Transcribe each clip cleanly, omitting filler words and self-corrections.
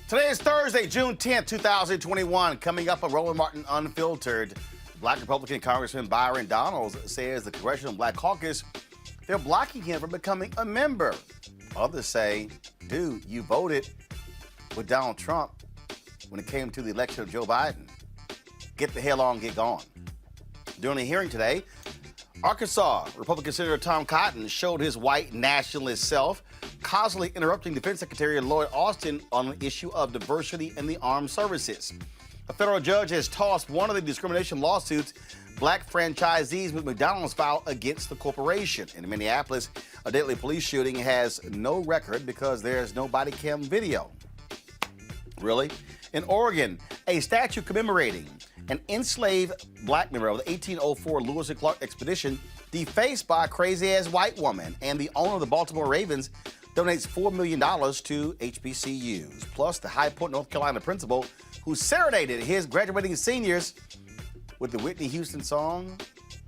Today is Thursday, June 10th, 2021. Coming up on Roland Martin Unfiltered, Black Republican Congressman Byron Donalds says the Congressional Black Caucus, they're blocking him from becoming a member. Others say, dude, you voted with Donald Trump when it came to the election of Joe Biden. Get the hell on, get gone. During a hearing today, Arkansas Republican Senator Tom Cotton showed his white nationalist self, constantly interrupting Defense Secretary Lloyd Austin on the issue of diversity in the armed services. A federal judge has tossed one of the discrimination lawsuits black franchisees with McDonald's filed against the corporation. In Minneapolis, a deadly police shooting has no record because there's no body cam video. Really? In Oregon, a statue commemorating an enslaved black member of the 1804 Lewis and Clark expedition defaced by a crazy-ass white woman, and the owner of the Baltimore Ravens donates $4 million to HBCUs. Plus, the High Point, North Carolina principal who serenaded his graduating seniors with the Whitney Houston song,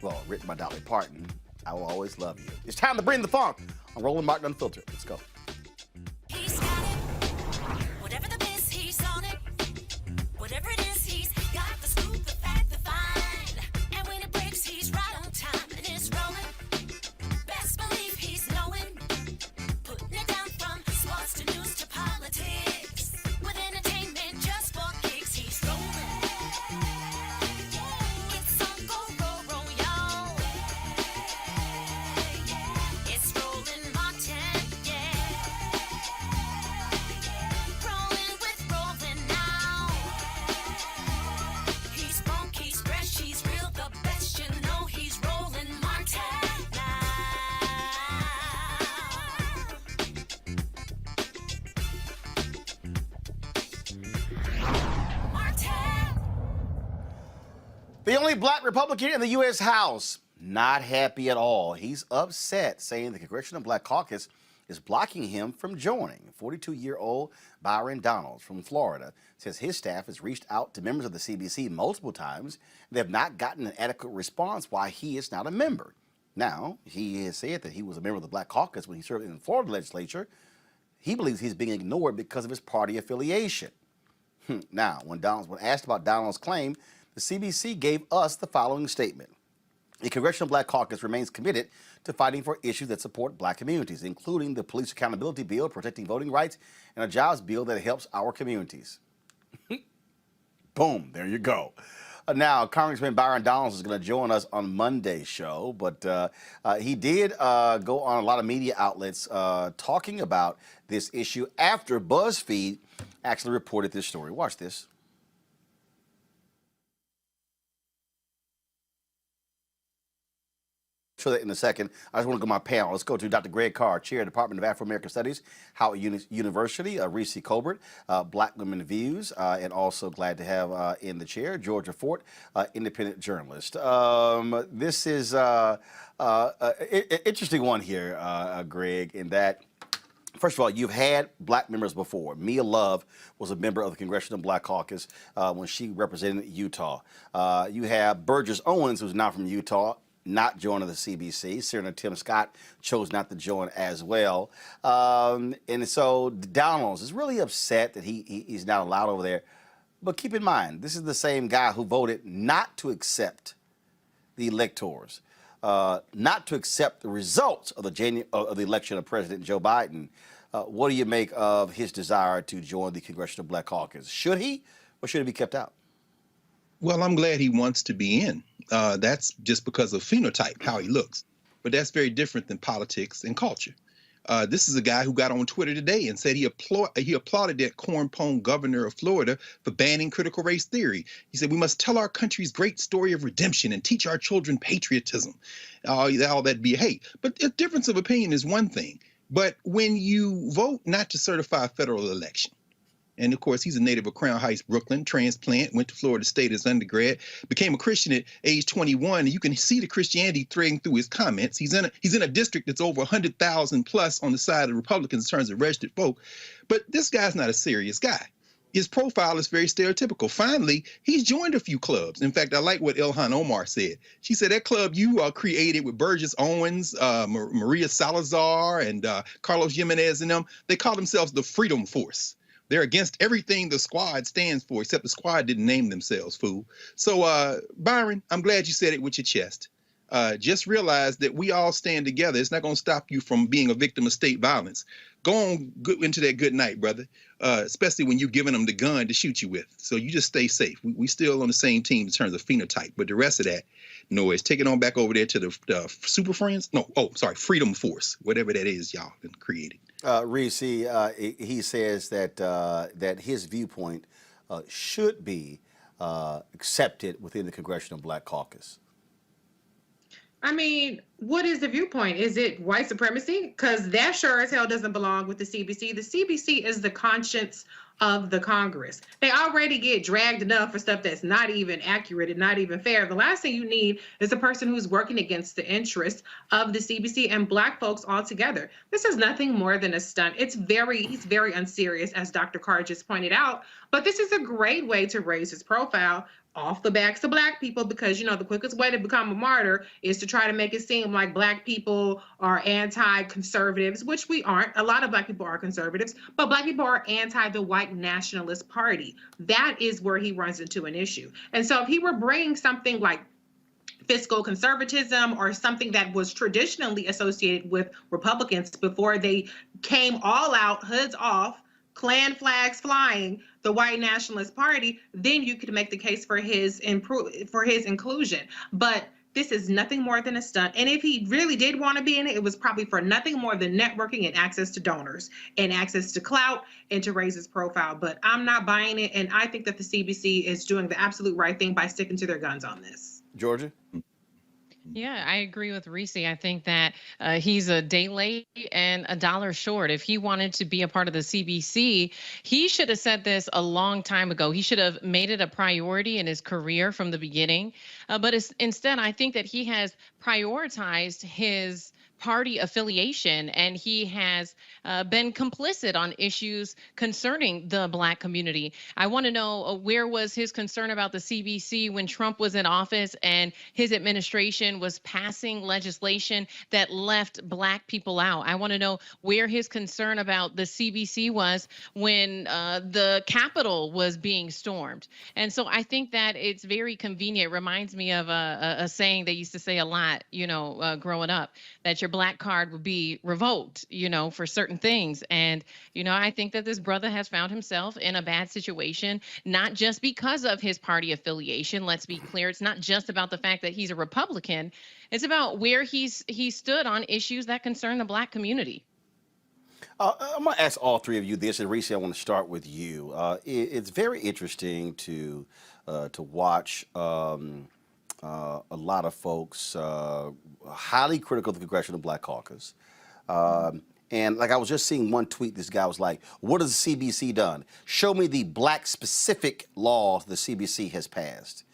well, written by Dolly Parton, I Will Always Love You. It's time to bring the funk on Roland Martin Unfiltered. Let's go. He's got it. Whatever the biz, he's on it. Whatever it is, he's got the scoop, the fact, the find. And when it breaks, he's right on time and it's rolling. Best believe he's knowing. Putting it down from sports to news to politics. With entertainment just for kicks, he's rolling. It's on go, roll, y'all. It's Roland Martin, yeah. Rolling with Roland now. He's funk, he's fresh, he's real, the best, you know he's Roland Martin now. Martin. The only black Republican in the U.S. House, not happy at all. He's upset, saying the Congressional Black Caucus is blocking him from joining. 42-year-old Byron Donalds from Florida says his staff has reached out to members of the CBC multiple times. They have not gotten an adequate response why he is not a member. Now, he has said that he was a member of the Black Caucus when he served in the Florida legislature. He believes he's being ignored because of his party affiliation. Now, when asked about Donald's claim, the CBC gave us the following statement. The Congressional Black Caucus remains committed to fighting for issues that support black communities, including the Police Accountability Bill, protecting voting rights, and a jobs bill that helps our communities. Boom, there you go. Now, Congressman Byron Donalds is going to join us on Monday's show, but he did go on a lot of media outlets talking about this issue after BuzzFeed actually reported this story. Watch this. Show that in a second. I just want to go to my panel. Let's go to Dr. Greg Carr, Chair of the Department of Afro-American Studies, Howard University, Reese Colbert, Black Women Views, and also glad to have in the chair, Georgia Fort, independent journalist. This is an interesting one here, Greg, in that, first of all, you've had black members before. Mia Love was a member of the Congressional Black Caucus when she represented Utah. You have Burgess Owens, who's not from Utah, not joining the CBC. Senator Tim Scott chose not to join as well. And so Donalds is really upset that he's not allowed over there. But keep in mind, this is the same guy who voted not to accept the electors, not to accept the results of the election of President Joe Biden. What do you make of his desire to join the Congressional Black Caucus? Should he, or should he be kept out? Well, I'm glad he wants to be in. That's just because of phenotype, how he looks. But that's very different than politics and culture. This is a guy who got on Twitter today and said he applauded that corn-pone governor of Florida for banning critical race theory. He said, we must tell our country's great story of redemption and teach our children patriotism. All that be hate. But a difference of opinion is one thing. But when you vote not to certify a federal election, and of course, he's a native of Crown Heights, Brooklyn, transplant, went to Florida State as undergrad, became a Christian at age 21. And you can see the Christianity threading through his comments. He's in a district that's over 100,000 plus on the side of the Republicans in terms of registered folk. But this guy's not a serious guy. His profile is very stereotypical. Finally, he's joined a few clubs. In fact, I like what Ilhan Omar said. She said that club you created with Burgess Owens, Maria Salazar, and Carlos Jimenez and them, they call themselves the Freedom Force. They're against everything the squad stands for, except the squad didn't name themselves, fool. So, Byron, I'm glad you said it with your chest. Just realize that we all stand together. It's not going to stop you from being a victim of state violence. Go on into that good night, brother, especially when you're giving them the gun to shoot you with. So you just stay safe. We still on the same team in terms of phenotype, but the rest of that noise, take it on back over there to the Super Friends. No, Freedom Force, whatever that is y'all created. Reese, he says that that his viewpoint should be accepted within the Congressional Black Caucus. I mean, what is the viewpoint? Is it white supremacy? Because that sure as hell doesn't belong with the CBC. The CBC is the conscience of the Congress. They already get dragged enough for stuff that's not even accurate and not even fair. The last thing you need is a person who's working against the interests of the CBC and Black folks altogether. This is nothing more than a stunt. He's very unserious, as Dr. Carr just pointed out, but this is a great way to raise his profile off the backs of Black people, because, you know, the quickest way to become a martyr is to try to make it seem like Black people are anti-conservatives, which we aren't. A lot of Black people are conservatives, but Black people are anti the white nationalist party. That is where he runs into an issue. And so if he were bringing something like fiscal conservatism or something that was traditionally associated with Republicans before they came all out, hoods off, Klan flags flying, the white nationalist party, then you could make the case for his inclusion. But this is nothing more than a stunt. And if he really did want to be in it, it was probably for nothing more than networking and access to donors and access to clout and to raise his profile. But I'm not buying it. And I think that the CBC is doing the absolute right thing by sticking to their guns on this. Georgia? Yeah, I agree with Reese. I think that he's a day late and a dollar short. If he wanted to be a part of the CBC, he should have said this a long time ago. He should have made it a priority in his career from the beginning. But instead, I think that he has prioritized his party affiliation, and he has been complicit on issues concerning the Black community. I want to know where was his concern about the CBC when Trump was in office and his administration was passing legislation that left Black people out. I want to know where his concern about the CBC was when the Capitol was being stormed. And so I think that it's very convenient. It reminds me of a saying they used to say a lot, you know, growing up, that your Black card would be revoked, you know, for certain things. And, you know, I think that this brother has found himself in a bad situation, not just because of his party affiliation. Let's be clear. It's not just about the fact that he's a Republican. It's about where he stood on issues that concern the Black community. I'm going to ask all three of you this, and Reese, I want to start with you. It's very interesting to watch a lot of folks highly critical of the Congressional Black Caucus. And like I was just seeing one tweet, this guy was like, what has the CBC done? Show me the Black specific laws the CBC has passed.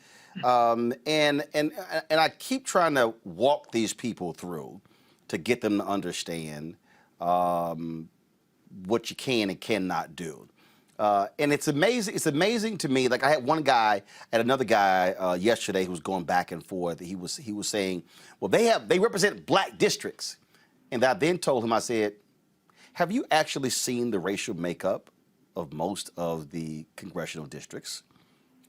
And I keep trying to walk these people through to get them to understand what you can and cannot do. And it's amazing. It's amazing to me. Like I had one guy and another guy yesterday who was going back and forth. He was saying, well, they represent Black districts. And I then told him, I said, have you actually seen the racial makeup of most of the congressional districts?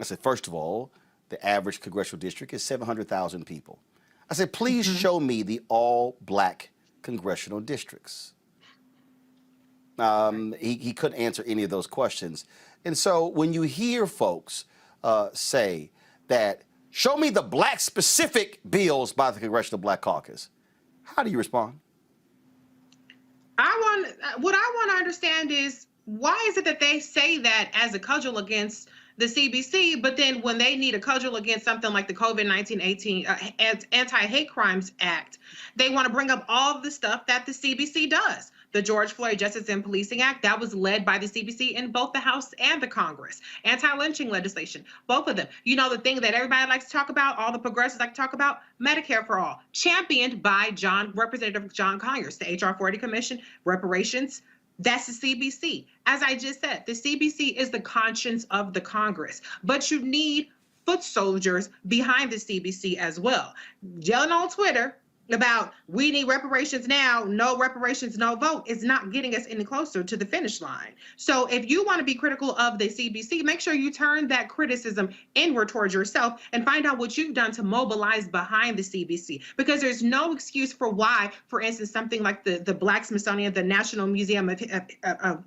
I said, first of all, the average congressional district is 700,000 people. I said, please show me the all Black congressional districts. He couldn't answer any of those questions. And so when you hear folks say that, show me the Black specific bills by the Congressional Black Caucus, how do you respond? What I want to understand is, why is it that they say that as a cudgel against the CBC, but then when they need a cudgel against something like the COVID-19 Anti-Hate Crimes Act, they want to bring up all of the stuff that the CBC does? The George Floyd Justice and Policing Act, that was led by the CBC in both the House and the Congress. Anti-lynching legislation, both of them. You know, the thing that everybody likes to talk about, all the progressives like to talk about, Medicare for All, championed by Representative John Conyers, the HR 40 Commission, reparations. That's the CBC. As I just said, the CBC is the conscience of the Congress, but you need foot soldiers behind the CBC as well. Yelling on Twitter, about we need reparations now, no reparations, no vote is not getting us any closer to the finish line. So if you want to be critical of the CBC, make sure you turn that criticism inward towards yourself and find out what you've done to mobilize behind the CBC, because there's no excuse for why, for instance, something like the Black Smithsonian, the National Museum of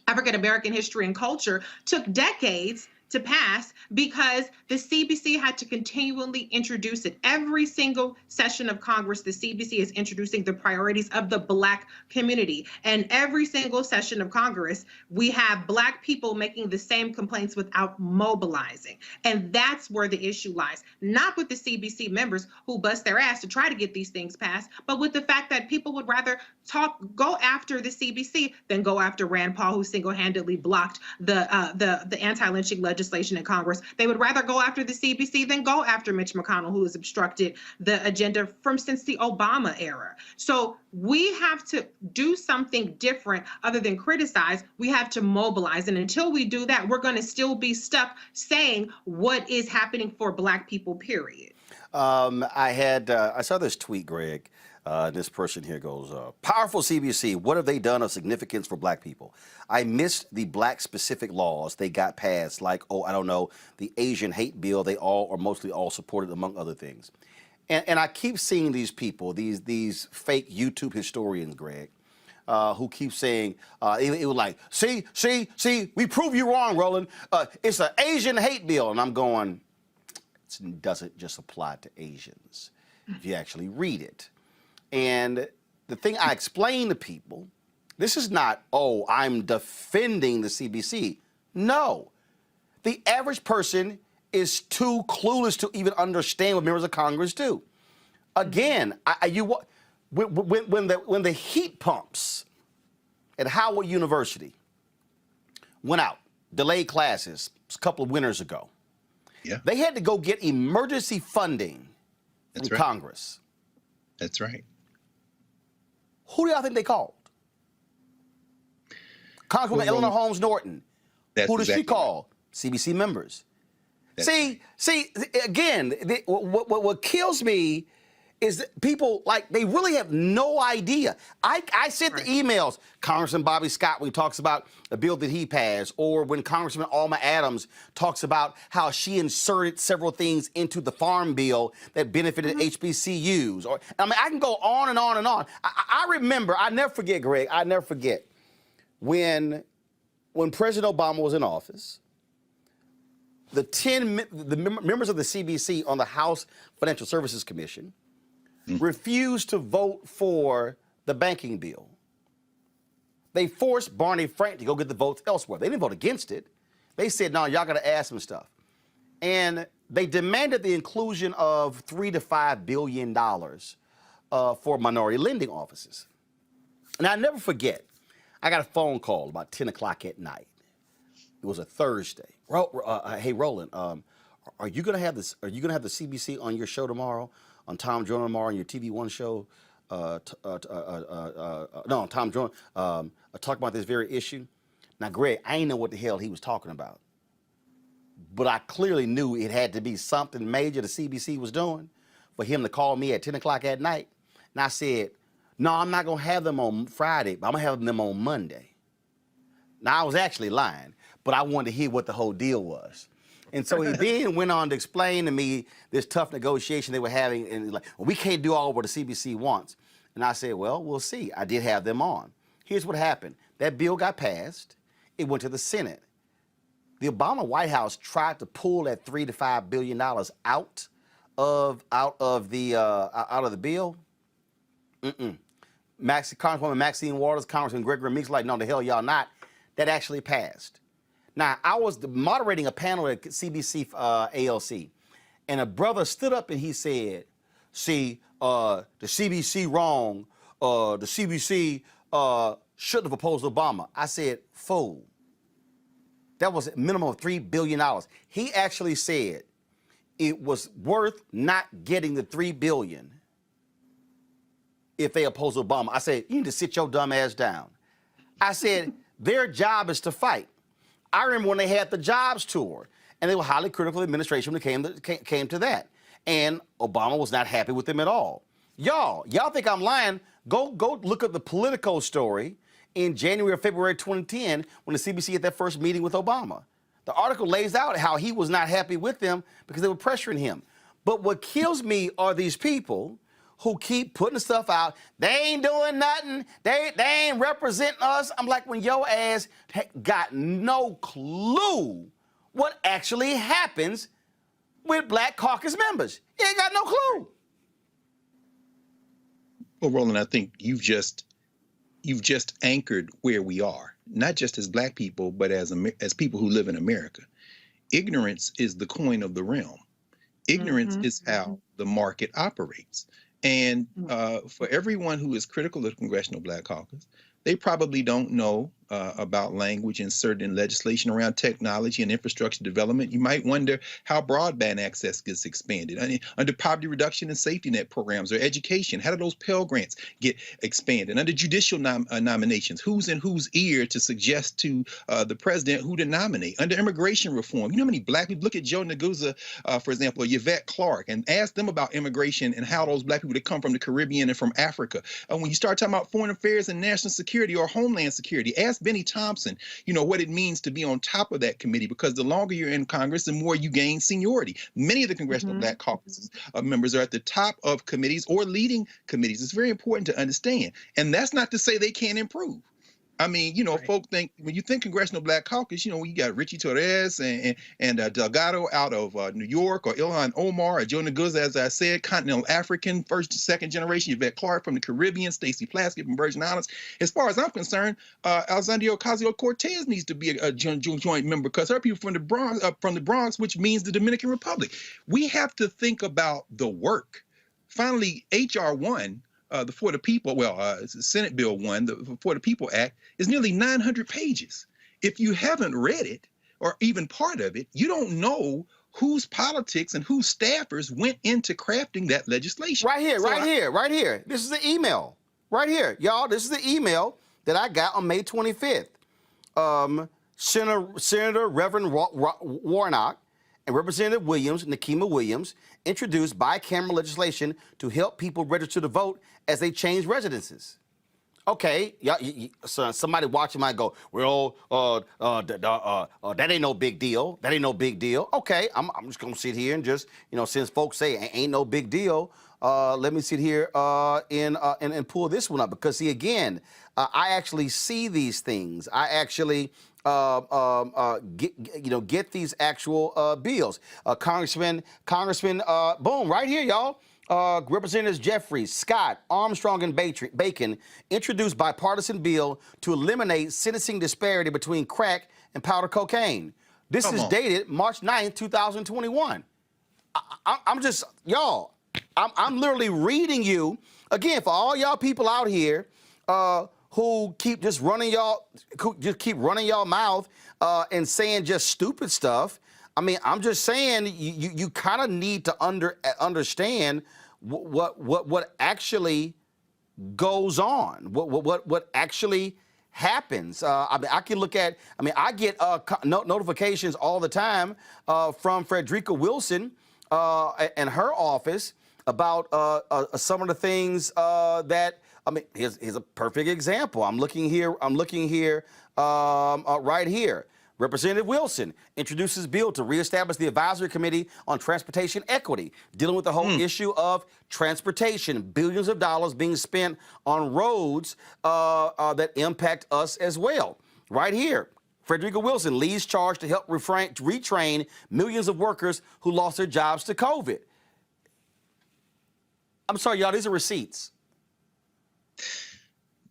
African American History and Culture took decades to pass because the CBC had to continually introduce it. Every single session of Congress, the CBC is introducing the priorities of the Black community. And every single session of Congress, we have Black people making the same complaints without mobilizing. And that's where the issue lies. Not with the CBC members who bust their ass to try to get these things passed, but with the fact that people would rather go after the CBC than go after Rand Paul, who single-handedly blocked the anti-lynching legislation in Congress. They would rather go after the CBC than go after Mitch McConnell, who has obstructed the agenda since the Obama era. So we have to do something different other than criticize. We have to mobilize. And until we do that, we're going to still be stuck saying what is happening for Black people, period. I saw this tweet, Greg. This person here goes, powerful CBC, what have they done of significance for Black people? I missed the Black specific laws they got passed, like, I don't know, the Asian hate bill they all or mostly all supported, among other things. And I keep seeing these people, these fake YouTube historians, Greg, who keep saying, it was like, see, we prove you wrong, Roland. It's an Asian hate bill. And I'm going, it doesn't just apply to Asians if you actually read it. And the thing I explain to people, this is not, I'm defending the CBC. No. The average person is too clueless to even understand what members of Congress do. Again, when the heat pumps at Howard University went out, delayed classes a couple of winters ago, they had to go get emergency funding from Congress. That's right. Who do y'all think they called? Congresswoman Eleanor Holmes Norton. Who does she call? CBC members. See, again, what kills me is that people, like, they really have no idea. I sent the emails, Congressman Bobby Scott, when he talks about a bill that he passed, or when Congressman Alma Adams talks about how she inserted several things into the farm bill that benefited HBCUs. I can go on and on and on. I remember, I never forget, Greg, when President Obama was in office, the members of the CBC on the House Financial Services Commission refused to vote for the banking bill. They forced Barney Frank to go get the votes elsewhere. They didn't vote against it. They said, no, y'all got to add some stuff. And they demanded the inclusion of $3 to $5 billion for minority lending offices. And I never forget, I got a phone call about 10 o'clock at night. It was a Thursday. Hey, Roland, are you gonna have this? Are you gonna have the CBC on your show tomorrow? On Tom Joyner tomorrow on your TV One show? No, Tom Joyner. Talk about this very issue. Now, Greg, I didn't know what the hell he was talking about, but I clearly knew it had to be something major the CBC was doing for him to call me at 10 o'clock at night. And I said, no, I'm not gonna have them on Friday, but I'm gonna have them on Monday. Now, I was actually lying, but I wanted to hear what the whole deal was. And so he then went on to explain to me this tough negotiation they were having, and like, well, we can't do all what the CBC wants. And I said, well, we'll see. I did have them on. Here's what happened. That bill got passed. It went to the Senate. The Obama White House tried to pull that $3 to $5 billion out of the bill. Congresswoman Maxine Waters, Congressman Gregory Meeks, like, no, the hell y'all not. That actually passed. Now, I was moderating a panel at CBC ALC, and a brother stood up and he said, see, the CBC wrong, the CBC shouldn't have opposed Obama. I said, fool. That was a minimum of $3 billion. He actually said it was worth not getting the $3 billion if they oppose Obama. I said, you need to sit your dumb ass down. I said, their job is to fight. I remember when they had the jobs tour, and they were highly critical of the administration when it came to that. And Obama was not happy with them at all. Y'all think I'm lying? Go look up the Politico story in January or February 2010 when the CBC had that first meeting with Obama. The article lays out how he was not happy with them because they were pressuring him. But what kills me are these people who keep putting stuff out. They ain't doing nothing. They ain't representing us. I'm like, when your ass got no clue what actually happens with Black Caucus members. You ain't got no clue. Well, Roland, I think you've just anchored where we are, not just as Black people, but as people who live in America. Ignorance is the coin of the realm. Ignorance is how the market operates. And for everyone who is critical of the Congressional Black Caucus, they probably don't know about language inserted in legislation around technology and infrastructure development. You might wonder how broadband access gets expanded. I mean, under poverty reduction and safety net programs or education, how do those Pell Grants get expanded? Under judicial nominations, who's in whose ear to suggest to the president who to nominate? Under immigration reform, you know how many Black people, look at Joe Neguzza, for example, or Yvette Clarke, and ask them about immigration and how those Black people that come from the Caribbean and from Africa. When you start talking about foreign affairs and national security or homeland security, ask Benny Thompson, what it means to be on top of that committee, because the longer you're in Congress, the more you gain seniority. Many of the Congressional Black Caucus members are at the top of committees or leading committees. It's very important to understand. And that's not to say they can't improve. I mean, right. Folk think, when you think Congressional Black Caucus, you got Richie Torres and Delgado out of New York, or Ilhan Omar, or Joe Neguzza, as I said, Continental African, first, second generation, Yvette Clarke from the Caribbean, Stacey Plaskett from Virgin Islands. As far as I'm concerned, Alexandria Ocasio-Cortez needs to be a joint member, because her people from the Bronx, which means the Dominican Republic. We have to think about the work. Finally, H.R. 1, the For the People, Senate Bill 1, the For the People Act, is nearly 900 pages. If you haven't read it, or even part of it, you don't know whose politics and whose staffers went into crafting that legislation. Right here. This is the email. Right here, y'all. This is the email that I got on May 25th. Senator Reverend Warnock and Representative Nakima Williams, introduced bicameral legislation to help people register to vote as they change residences. Okay, so somebody watching might go, well, that ain't no big deal. That ain't no big deal. Okay, I'm just gonna sit here and just, since folks say ain't no big deal, let me sit here and pull this one up, because see, again, I actually see these things. I actually get these actual bills. Congressman, boom, right here, y'all. Representatives Jeffries, Scott, Armstrong, and Bacon introduced bipartisan bill to eliminate sentencing disparity between crack and powder cocaine. This is dated March 9th, 2021. I'm just, y'all, I'm literally reading you, again, for all y'all people out here who keep just running y'all mouth and saying just stupid stuff. I mean, I'm just saying you kind of need to understand what actually goes on, what actually happens. I mean, I can look at. I mean, I get notifications all the time from Frederica Wilson and her office about some of the things that. I mean, here's a perfect example. I'm looking here right here. Representative Wilson introduces bill to reestablish the Advisory Committee on Transportation Equity, dealing with the whole issue of transportation, billions of dollars being spent on roads that impact us as well. Right here, Frederica Wilson leads charge to help retrain millions of workers who lost their jobs to COVID. I'm sorry, y'all, these are receipts.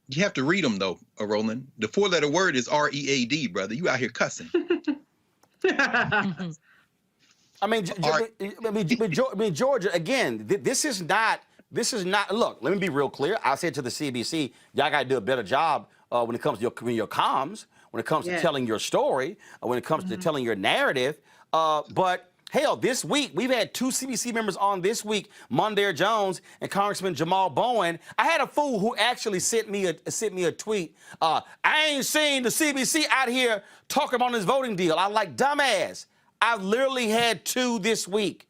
You have to read them, though, Roland. The four-letter word is READ, brother. You out here cussing. I mean, Georgia, again, this is not, look, let me be real clear. I said to the CBC, y'all got to do a better job when it comes to your comms, when it comes to telling your story, when it comes to telling your narrative. But hell, this week, we've had two CBC members on this week, Mondaire Jones and Congressman Jamal Bowen. I had a fool who actually sent me a tweet. I ain't seen the CBC out here talking about this voting deal. I'm like, dumbass. I've literally had two this week.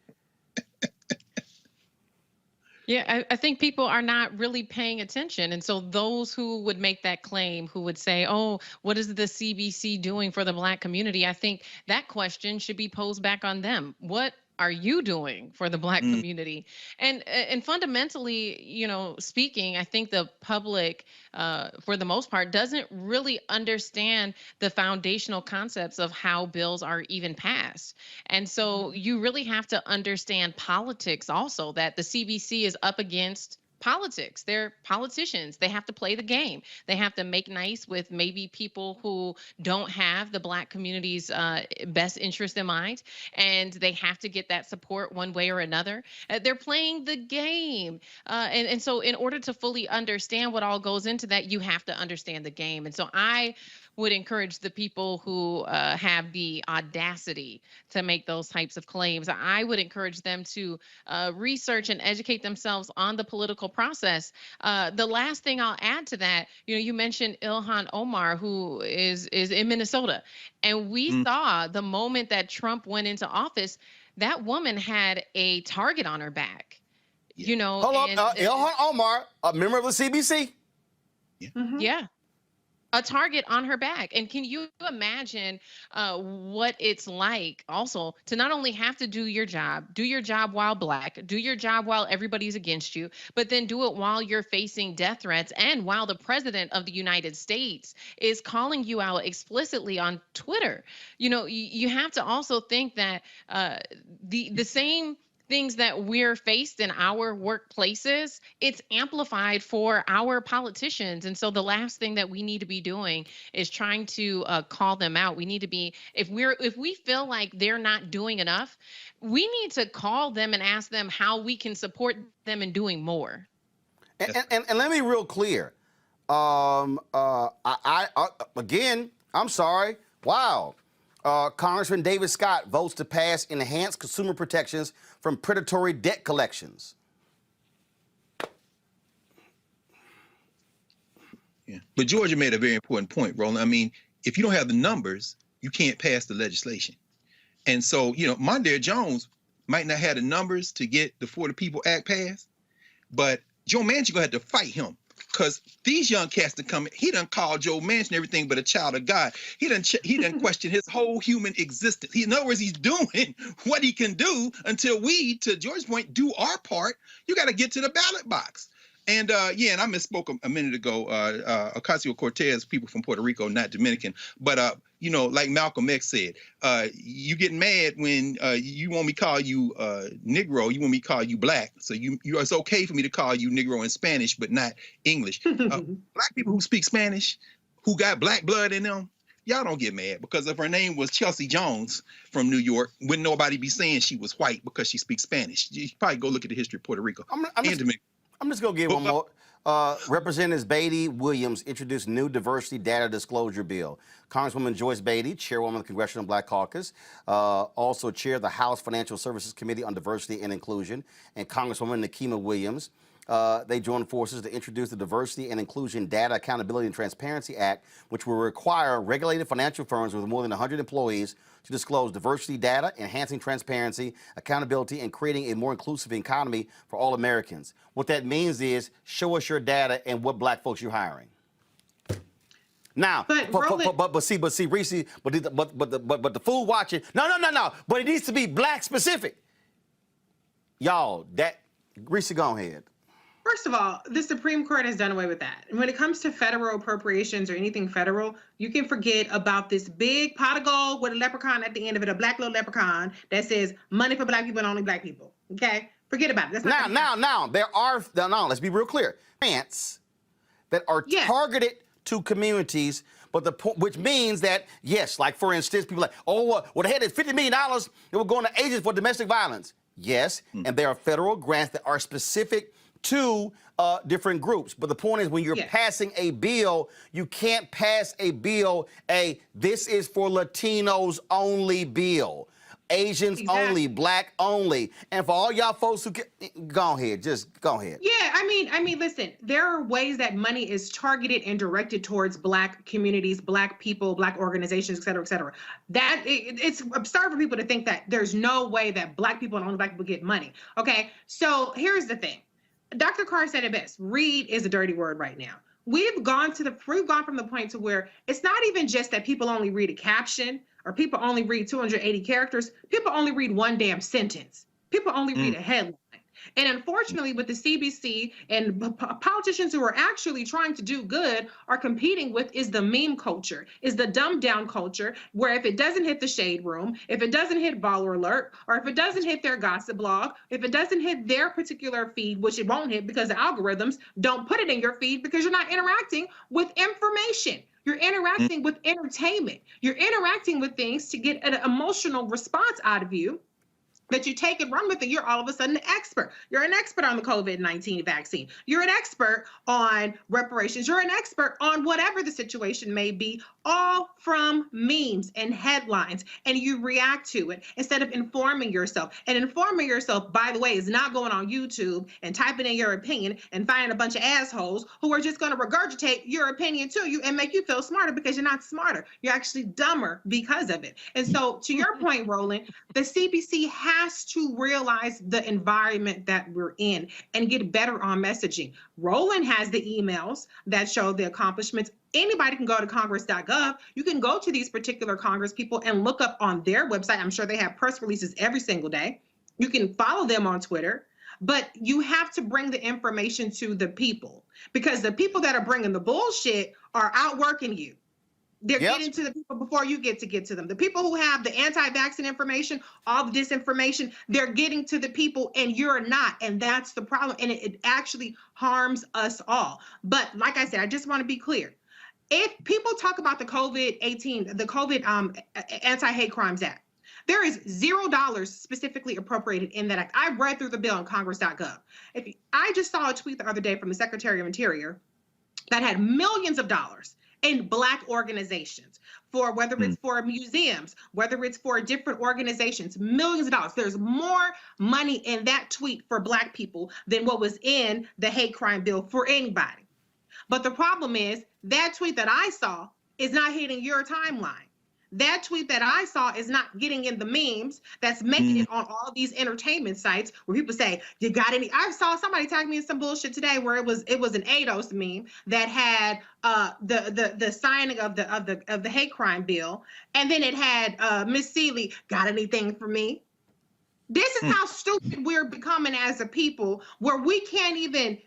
Yeah, I think people are not really paying attention. And so those who would make that claim, who would say, oh, what is the CBC doing for the Black community? I think that question should be posed back on them. What are you doing for the Black Mm, community? And fundamentally, speaking, I think the public, for the most part, doesn't really understand the foundational concepts of how bills are even passed. And so you really have to understand politics also, that the CBC is up against politics. They're politicians. They have to play the game. They have to make nice with maybe people who don't have the Black community's best interest in mind, and they have to get that support one way or another. They're playing the game. And so in order to fully understand what all goes into that, you have to understand the game. And so I would encourage the people who have the audacity to make those types of claims. I would encourage them to research and educate themselves on the political process. The last thing I'll add to that, you mentioned Ilhan Omar, who is in Minnesota, and we saw the moment that Trump went into office, that woman had a target on her back. yeah. Hold up, Ilhan Omar, a member of the CBC. Yeah. A target on her back. And can you imagine what it's like also to not only have to do your job while Black, do your job while everybody's against you, but then do it while you're facing death threats and while the president of the United States is calling you out explicitly on Twitter. You have to also think that the same things that we're faced in our workplaces, it's amplified for our politicians. And so the last thing that we need to be doing is trying to call them out. We need to be, if we feel like they're not doing enough, we need to call them and ask them how we can support them in doing more. And let me be real clear. Again, I'm sorry. Wow. Congressman David Scott votes to pass enhanced consumer protections from predatory debt collections. Yeah. But Georgia made a very important point, Roland. I mean, if you don't have the numbers, you can't pass the legislation. And so, Mondaire Jones might not have the numbers to get the For the People Act passed, but Joe Manchin gonna have to fight him. Because these young cats that come, he done called Joe Manchin everything but a child of God. He done questioned his whole human existence. In other words, he's doing what he can do until we, to George's point, do our part. You got to get to the ballot box. And and I misspoke a minute ago. Ocasio-Cortez, people from Puerto Rico, not Dominican. But like Malcolm X said, you get mad when you want me to call you Negro, you want me to call you Black. So it's okay for me to call you Negro in Spanish, but not English. Black people who speak Spanish, who got Black blood in them, y'all don't get mad, because if her name was Chelsea Jones from New York, wouldn't nobody be saying she was white because she speaks Spanish. You probably go look at the history of Puerto Rico I'm just going to give one more. Representatives Beatty Williams introduced new diversity data disclosure bill. Congresswoman Joyce Beatty, chairwoman of the Congressional Black Caucus, also chaired the House Financial Services Committee on Diversity and Inclusion, and Congresswoman Nikema Williams. They joined forces to introduce the Diversity and Inclusion Data Accountability and Transparency Act, which will require regulated financial firms with more than 100 employees to disclose diversity data, enhancing transparency, accountability, and creating a more inclusive economy for all Americans. What that means is show us your data and what Black folks you're hiring. Now, but see, Reese, but the fool watching, no. But it needs to be Black specific. Y'all, Reese, go ahead. First of all, the Supreme Court has done away with that. And when it comes to federal appropriations or anything federal, you can forget about this big pot of gold with a leprechaun at the end of it, a black little leprechaun that says money for Black people and only Black people. Okay? Forget about it. That's not now, let's be real clear. Grants that are targeted to communities, but which means that, yes, like for instance, people like, they had $50 million that were going to agents for domestic violence. Yes, and there are federal grants that are specific to different groups. But the point is, when you're passing a bill, you can't pass a bill, this is for Latinos only bill. Asians only, Black only. And for all y'all folks who go ahead, just go ahead. Yeah, I mean, listen, there are ways that money is targeted and directed towards Black communities, Black people, Black organizations, et cetera, et cetera. It's absurd for people to think that there's no way that Black people and only Black people get money. Okay, so here's the thing. Dr. Carr said it best. Read is a dirty word right now. We've gone from the point to where it's not even just that people only read a caption or people only read 280 characters. People only read one damn sentence. People only read a headline. And unfortunately, with the CBC and politicians who are actually trying to do good are competing with is the meme culture, is the dumbed down culture, where if it doesn't hit the shade room, if it doesn't hit Baller Alert, or if it doesn't hit their gossip blog, if it doesn't hit their particular feed, which it won't hit because the algorithms don't put it in your feed because you're not interacting with information. You're interacting with entertainment. You're interacting with things to get an emotional response out of you that you take and run with it. You're all of a sudden an expert. You're an expert on the COVID-19 vaccine. You're an expert on reparations. You're an expert on whatever the situation may be, all from memes and headlines. And you react to it instead of informing yourself. And informing yourself, by the way, is not going on YouTube and typing in your opinion and finding a bunch of assholes who are just going to regurgitate your opinion to you and make you feel smarter because you're not smarter. You're actually dumber because of it. And so to your point, Roland, the CBC has to realize the environment that we're in and get better on messaging. Roland has the emails that show the accomplishments. Anybody can go to congress.gov. You can go to these particular Congress people and look up on their website. I'm sure they have press releases every single day. You can follow them on Twitter, but you have to bring the information to the people because the people that are bringing the bullshit are outworking you. They're getting to the people before you get to them. The people who have the anti-vaccine information, all the disinformation, they're getting to the people and you're not. And that's the problem. And it actually harms us all. But like I said, I just want to be clear. If people talk about the COVID Anti-Hate Crimes Act, there is $0 specifically appropriated in that act. I read through the bill on congress.gov. I just saw a tweet the other day from the Secretary of Interior that had millions of dollars in Black organizations, for whether it's for museums, whether it's for different organizations, millions of dollars. There's more money in that tweet for Black people than what was in the hate crime bill for anybody. But the problem is that tweet that I saw is not hitting your timeline. That tweet that I saw is not getting in the memes that's making it on all these entertainment sites where people say, you got any? I saw somebody tag me in some bullshit today where it was an ADOS meme that had the signing of the hate crime bill, and then it had Miss Seeley, got anything for me? This is how stupid we're becoming as a people, where we can't even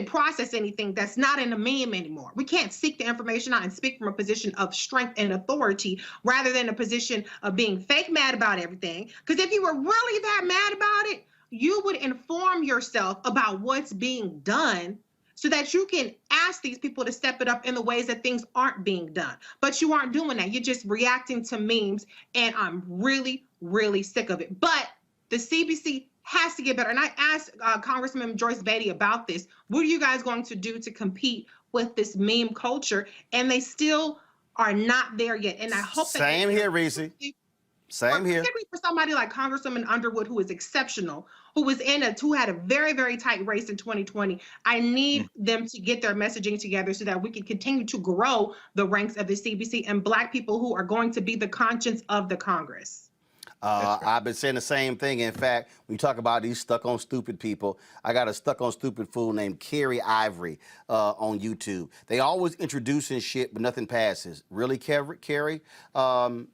process anything that's not in a meme anymore. We can't seek the information out and speak from a position of strength and authority rather than a position of being fake mad about everything. Because if you were really that mad about it, you would inform yourself about what's being done so that you can ask these people to step it up in the ways that things aren't being done. But you aren't doing that. You're just reacting to memes, and I'm really, really sick of it. But the CBC has to get better. And I asked Congressman Joyce Beatty about this. What are you guys going to do to compete with this meme culture? And they still are not there yet. And I hope Same here, Reese. Same here. Particularly for somebody like Congresswoman Underwood, who is exceptional, who had a very, very tight race in 2020. I need them to get their messaging together so that we can continue to grow the ranks of the CBC and Black people who are going to be the conscience of the Congress. I've been saying the same thing. In fact, when you talk about these stuck on stupid people, I got a stuck on stupid fool named Carrie Ivory on YouTube. They always introducing shit, but nothing passes. Really, Carrie? Pull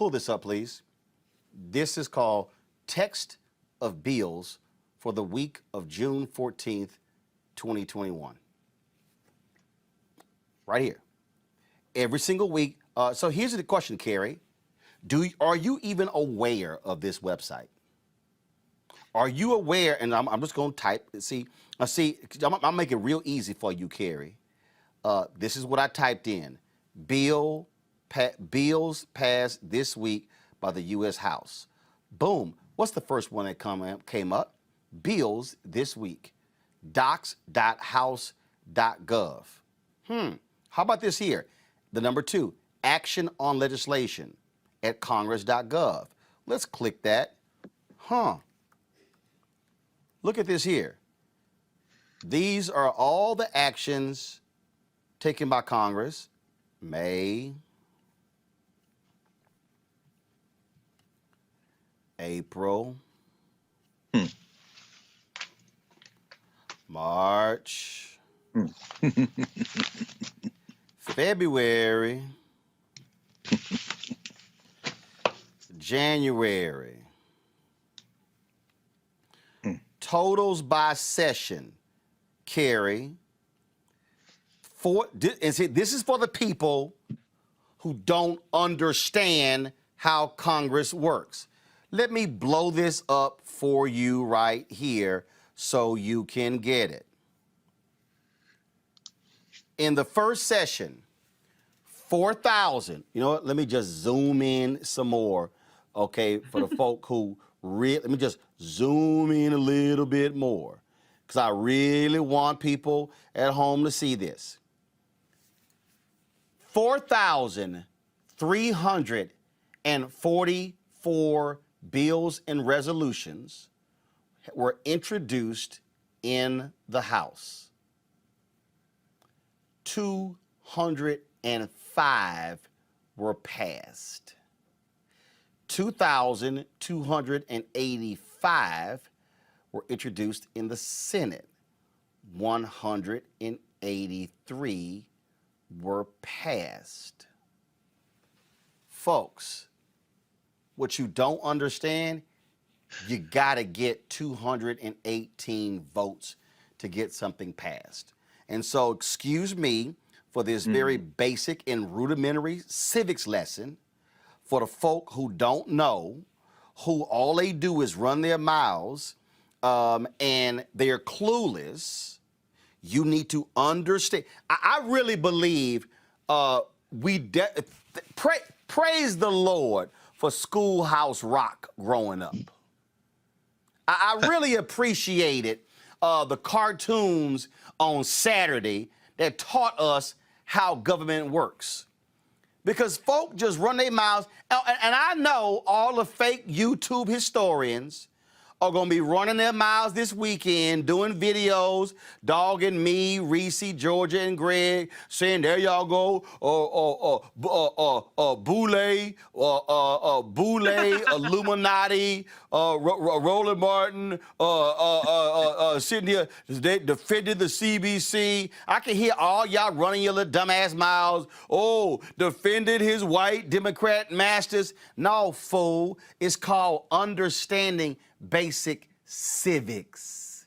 this up, please. This is called Text of Bills for the week of June 14th, 2021. Right here. Every single week. So here's the question, Carrie. Are you even aware of this website? Are you aware? And I'm just going to type. I'll make it real easy for you, Carrie. This is what I typed in. Bills passed this week by the U.S. House. Boom. What's the first one that came up? Bills this week. Docs.house.gov. How about this here? The number 2, action on legislation at congress.gov. Let's click that. Look at this here. These are all the actions taken by Congress. May, April, March, February, January. Totals by session, Carrie. And see, this is for the people who don't understand how Congress works. Let me blow this up for you right here so you can get it. In the first session, 4,000. You know what? Let me just zoom in some more, okay, for the folk who let me just zoom in a little bit more because I really want people at home to see this. 4,344 bills and resolutions were introduced in the House. 205 were passed. 2,285 were introduced in the Senate. 183 were passed. Folks, what you don't understand, you gotta get 218 votes to get something passed. And so, excuse me for this very basic and rudimentary civics lesson for the folk who don't know, who all they do is run their mouths and they're clueless. You need to understand. I really believe praise the Lord for Schoolhouse Rock growing up. I really appreciated the cartoons on Saturday that taught us how government works. Because folk just run their mouths, and I know all the fake YouTube historians are going to be running their mouths this weekend, doing videos, dogging me, Reese, Georgia, and Greg, saying, there y'all go, Boule, Illuminati, Roland Martin, sitting here, they defended the CBC. I can hear all y'all running your little dumbass mouths. Oh, defended his white Democrat masters. No, fool. It's called understanding basic civics.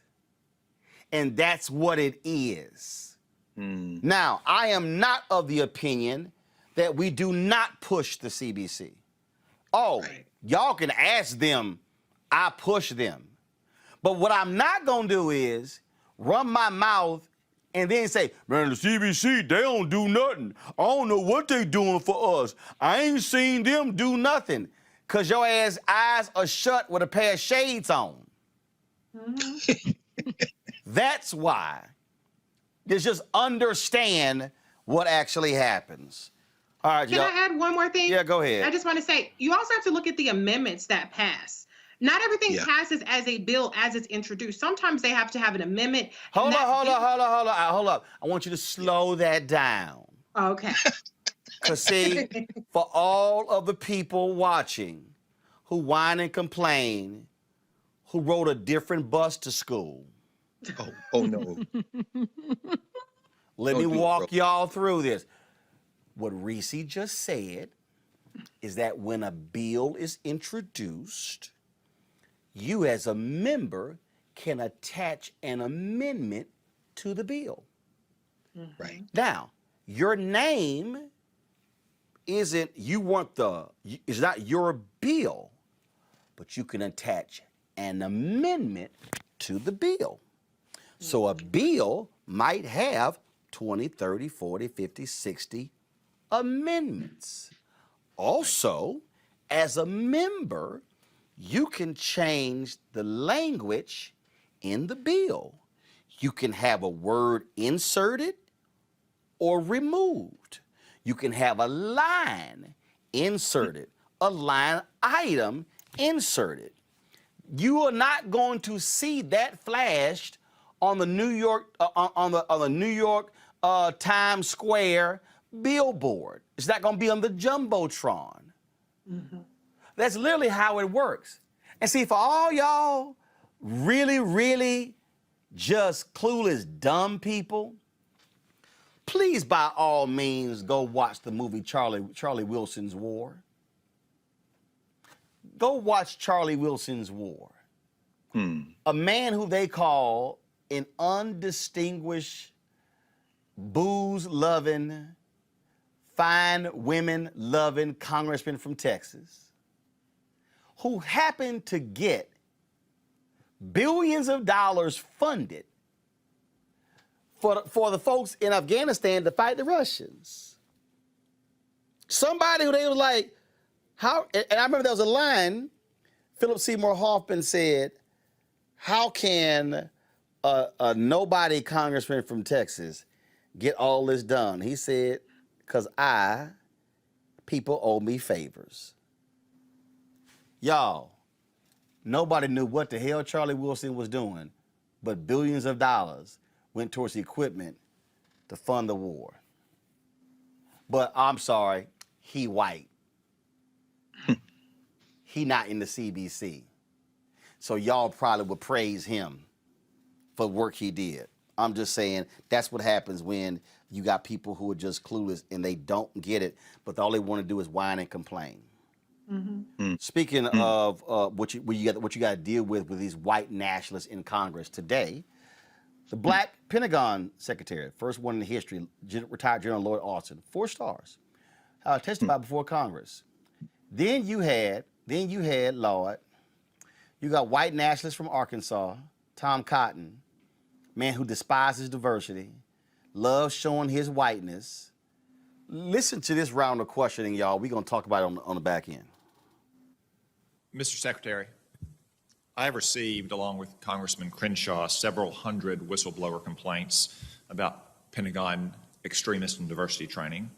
And that's what it is. Now, I am not of the opinion that we do not push the CBC. Oh, y'all can ask them, I push them. But what I'm not gonna do is run my mouth and then say, man, the CBC, they don't do nothing. I don't know what they doing for us. I ain't seen them do nothing. Cause your ass eyes are shut with a pair of shades on. That's why. Just understand what actually happens. All right, Can I add one more thing? Yeah, go ahead. I just want to say, you also have to look at the amendments that pass. Not everything passes as a bill as it's introduced. Sometimes they have to have an amendment. Hold up. I want you to slow that down. Okay. Because see, for all of the people watching who whine and complain, who rode a different bus to school. Oh no. Let me walk y'all through this. What Reese just said is that when a bill is introduced, you as a member can attach an amendment to the bill. Right. Now, your name isn't, it's not your bill, but you can attach an amendment to the bill. So a bill might have 20, 30, 40, 50, 60 amendments. Also, as a member, you can change the language in the bill. You can have a word inserted or removed. You can have a line inserted, a line item inserted. You are not going to see that flashed on the New York Times Square billboard. It's not going to be on the Jumbotron. That's literally how it works. And see, for all y'all really, really just clueless, dumb people, please, by all means, go watch the movie Charlie Wilson's War. Go watch Charlie Wilson's War. A man who they call an undistinguished, booze-loving, fine women-loving congressman from Texas, who happened to get billions of dollars funded for the folks in Afghanistan to fight the Russians. Somebody who they were like, how, and I remember there was a line Philip Seymour Hoffman said, how can a nobody congressman from Texas get all this done? He said, because people owe me favors. Y'all, nobody knew what the hell Charlie Wilson was doing, but billions of dollars went towards equipment to fund the war. But I'm sorry, he white. He not in the CBC. So y'all probably would praise him for the work he did. I'm just saying that's what happens when you got people who are just clueless and they don't get it, but all they want to do is whine and complain. Speaking of what you got to deal with these white nationalists in Congress today, the black Pentagon secretary, first one in history, retired General Lloyd Austin, 4 stars, testified before Congress. Then you had Lloyd. You got white nationalists from Arkansas, Tom Cotton, man who despises diversity, loves showing his whiteness. Listen to this round of questioning, y'all. We're going to talk about it on the back end. Mr. Secretary, I have received, along with Congressman Crenshaw, several hundred whistleblower complaints about Pentagon extremist and diversity training.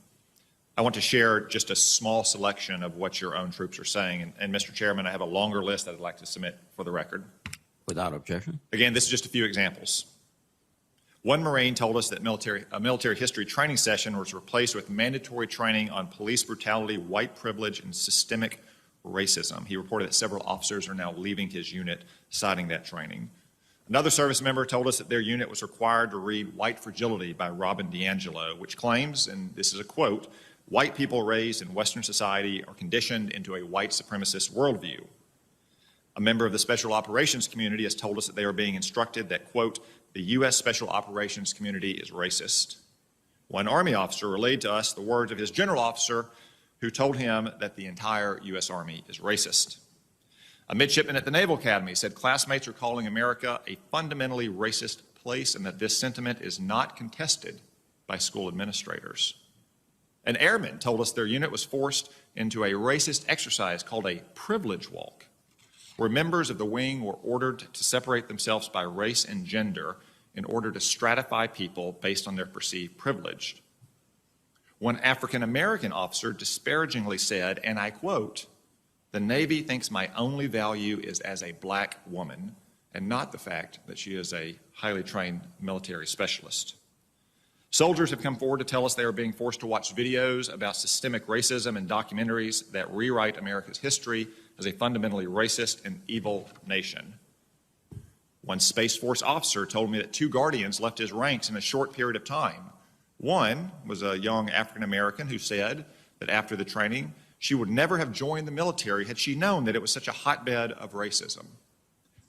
I want to share just a small selection of what your own troops are saying. And Mr. Chairman, I have a longer list that I'd like to submit for the record. Without objection. Again, this is just a few examples. One Marine told us that a military history training session was replaced with mandatory training on police brutality, white privilege, and systemic racism. He reported that several officers are now leaving his unit, citing that training. Another service member told us that their unit was required to read White Fragility by Robin DiAngelo, which claims, and this is a quote, "White people raised in Western society are conditioned into a white supremacist worldview." A member of the Special Operations community has told us that they are being instructed that, quote, "The U.S. Special Operations community is racist." One Army officer relayed to us the words of his general officer who told him that the entire U.S. Army is racist. A midshipman at the Naval Academy said classmates are calling America a fundamentally racist place and that this sentiment is not contested by school administrators. An airman told us their unit was forced into a racist exercise called a privilege walk, where members of the wing were ordered to separate themselves by race and gender in order to stratify people based on their perceived privilege. One African-American officer disparagingly said, and I quote, "The Navy thinks my only value is as a black woman and not the fact that she is a highly trained military specialist." Soldiers have come forward to tell us they are being forced to watch videos about systemic racism and documentaries that rewrite America's history as a fundamentally racist and evil nation. One Space Force officer told me that 2 Guardians left his ranks in a short period of time. One was a young African-American who said that after the training, she would never have joined the military had she known that it was such a hotbed of racism.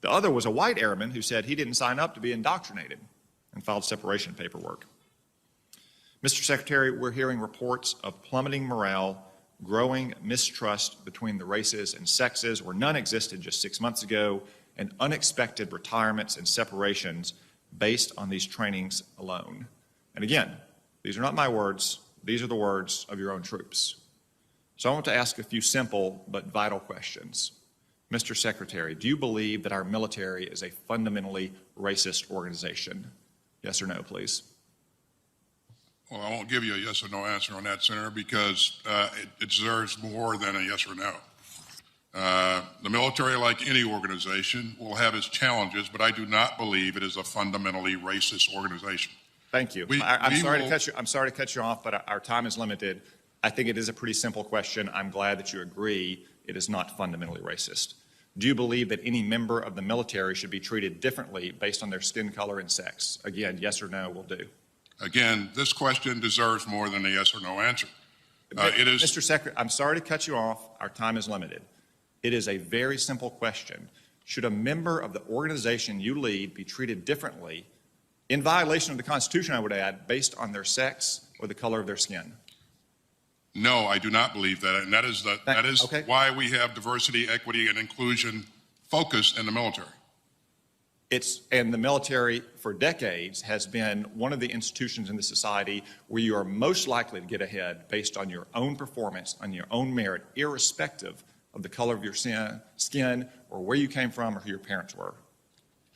The other was a white airman who said he didn't sign up to be indoctrinated and filed separation paperwork. Mr. Secretary, we're hearing reports of plummeting morale, growing mistrust between the races and sexes where none existed just 6 months ago, and unexpected retirements and separations based on these trainings alone. And again, these are not my words, these are the words of your own troops. So I want to ask a few simple but vital questions. Mr. Secretary, do you believe that our military is a fundamentally racist organization? Yes or no, please. Well, I won't give you a yes or no answer on that, Senator, because it deserves more than a yes or no. The military, like any organization, will have its challenges, but I do not believe it is a fundamentally racist organization. Thank you. I'm sorry to cut you off, but our time is limited. I think it is a pretty simple question. I'm glad that you agree it is not fundamentally racist. Do you believe that any member of the military should be treated differently based on their skin color and sex? Again, yes or no will do. Again, this question deserves more than a yes or no answer. Mr. Secretary, I'm sorry to cut you off. Our time is limited. It is a very simple question. Should a member of the organization you lead be treated differently, in violation of the Constitution, I would add, based on their sex or the color of their skin? No, I do not believe that, and that is Okay. why we have diversity, equity, and inclusion focus in the military. And the military for decades has been one of the institutions in the society where you are most likely to get ahead based on your own performance, on your own merit, irrespective of the color of your skin or where you came from or who your parents were.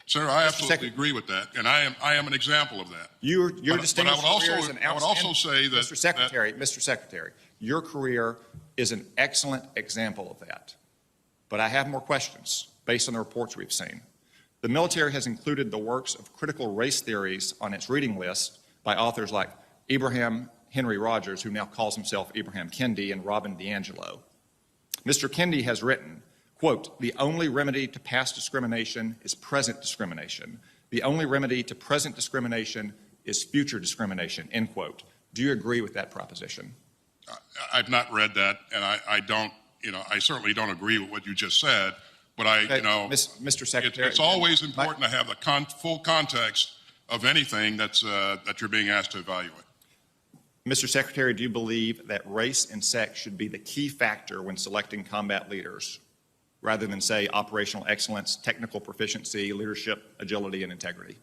Sir, I absolutely agree with that, and I am an example of that. Your distinguished career is an I would also say that Mr. Secretary, your career is an excellent example of that. But I have more questions based on the reports we've seen. The military has included the works of critical race theories on its reading list by authors like Abraham Henry Rogers, who now calls himself Abraham Kendi, and Robin DiAngelo. Mr. Kendi has written, quote, "The only remedy to past discrimination is present discrimination. The only remedy to present discrimination is future discrimination," end quote. Do you agree with that proposition? I've not read that, and I don't, I certainly don't agree with what you just said, but Mr. Secretary, it's always important to have the full context of anything that you're being asked to evaluate. Mr. Secretary, do you believe that race and sex should be the key factor when selecting combat leaders, rather than, say, operational excellence, technical proficiency, leadership, agility, and integrity?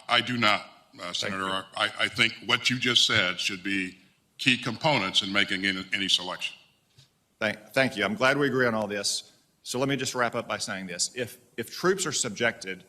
I do not, Senator. I think what you just said should be key components in making any selection. Thank you. I'm glad we agree on all this. So let me just wrap up by saying this. If troops are subjected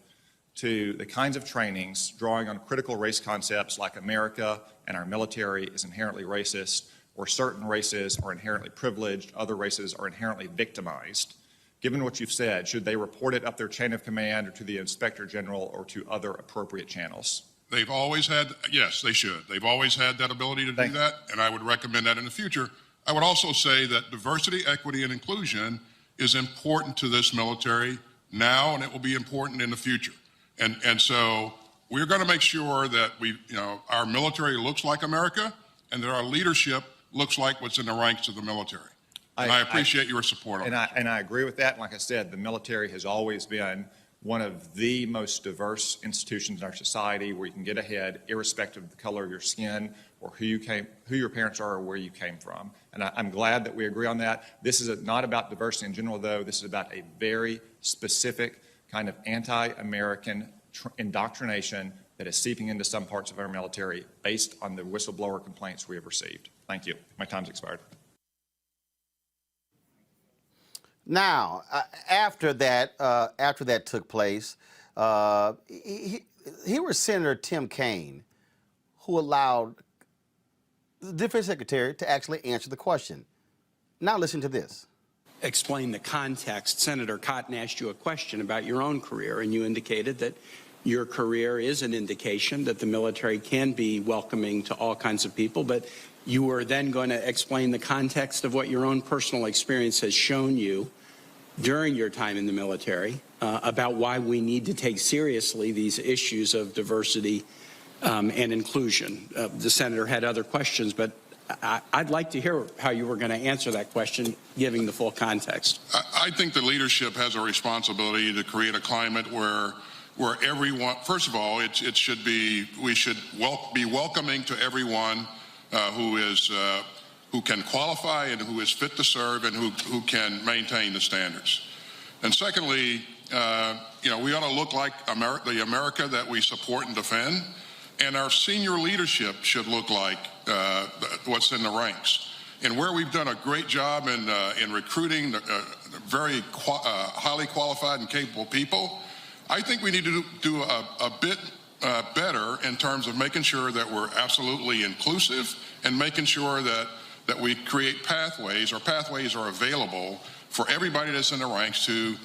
to the kinds of trainings drawing on critical race concepts like America and our military is inherently racist, or certain races are inherently privileged, other races are inherently victimized, given what you've said, should they report it up their chain of command or to the Inspector General or to other appropriate channels? They've always had, yes, they should. They've always had that ability to do that, and I would recommend that in the future. I would also say that diversity, equity, and inclusion is important to this military now, and it will be important in the future. And so we're going to make sure that our military looks like America, and that our leadership looks like what's in the ranks of the military. And I appreciate your support on that. And I agree with that. And like I said, the military has always been one of the most diverse institutions in our society where you can get ahead irrespective of the color of your skin or who your parents are or where you came from. And I'm glad that we agree on that. This is not about diversity in general, though. This is about a very specific kind of anti-American indoctrination that is seeping into some parts of our military based on the whistleblower complaints we have received. Thank you. My time's expired. Now, after that took place, here was Senator Tim Kaine, who allowed the Defense Secretary to actually answer the question. Now listen to this. Explain the context. Senator Cotton asked you a question about your own career, and you indicated that your career is an indication that the military can be welcoming to all kinds of people, but you were then going to explain the context of what your own personal experience has shown you during your time in the military about why we need to take seriously these issues of diversity and inclusion. The senator had other questions, but I'd like to hear how you were going to answer that question, giving the full context. I think the leadership has a responsibility to create a climate where everyone, first of all, we should be welcoming to everyone who can qualify and who is fit to serve and who can maintain the standards. And secondly, we ought to look like the America that we support and defend, and our senior leadership should look like what's in the ranks. And where we've done a great job in recruiting very highly qualified and capable people, I think we need to do a bit better in terms of making sure that we're absolutely inclusive and making sure that we create pathways are available for everybody that's in the ranks to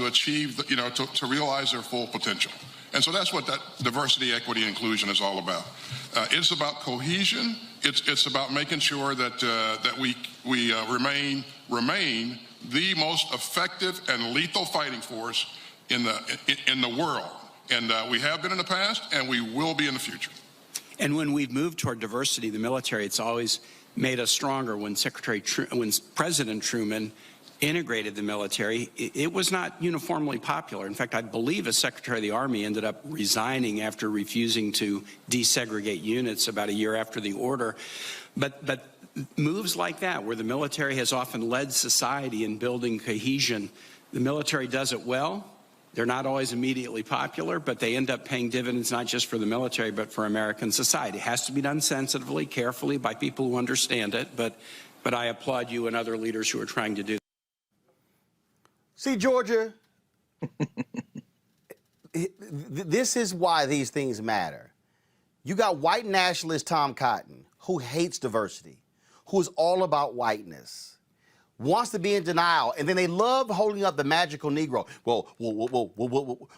achieve, to realize their full potential. And so that's what that diversity, equity, and inclusion is all about. It's about cohesion. It's about making sure that we remain the most effective and lethal fighting force in the world. And we have been in the past, and we will be in the future. And when we've moved toward diversity, the military, it's always made us stronger. When President Truman integrated the military, it was not uniformly popular. In fact, I believe as Secretary of the Army ended up resigning after refusing to desegregate units about a year after the order. But moves like that, where the military has often led society in building cohesion, the military does it well. They're not always immediately popular, but they end up paying dividends not just for the military, but for American society. It has to be done sensitively, carefully, by people who understand it, but I applaud you and other leaders who are trying to do that. See, Georgia, this is why these things matter. You got white nationalist Tom Cotton, who hates diversity, who is all about whiteness, wants to be in denial, and then they love holding up the magical Negro. Well,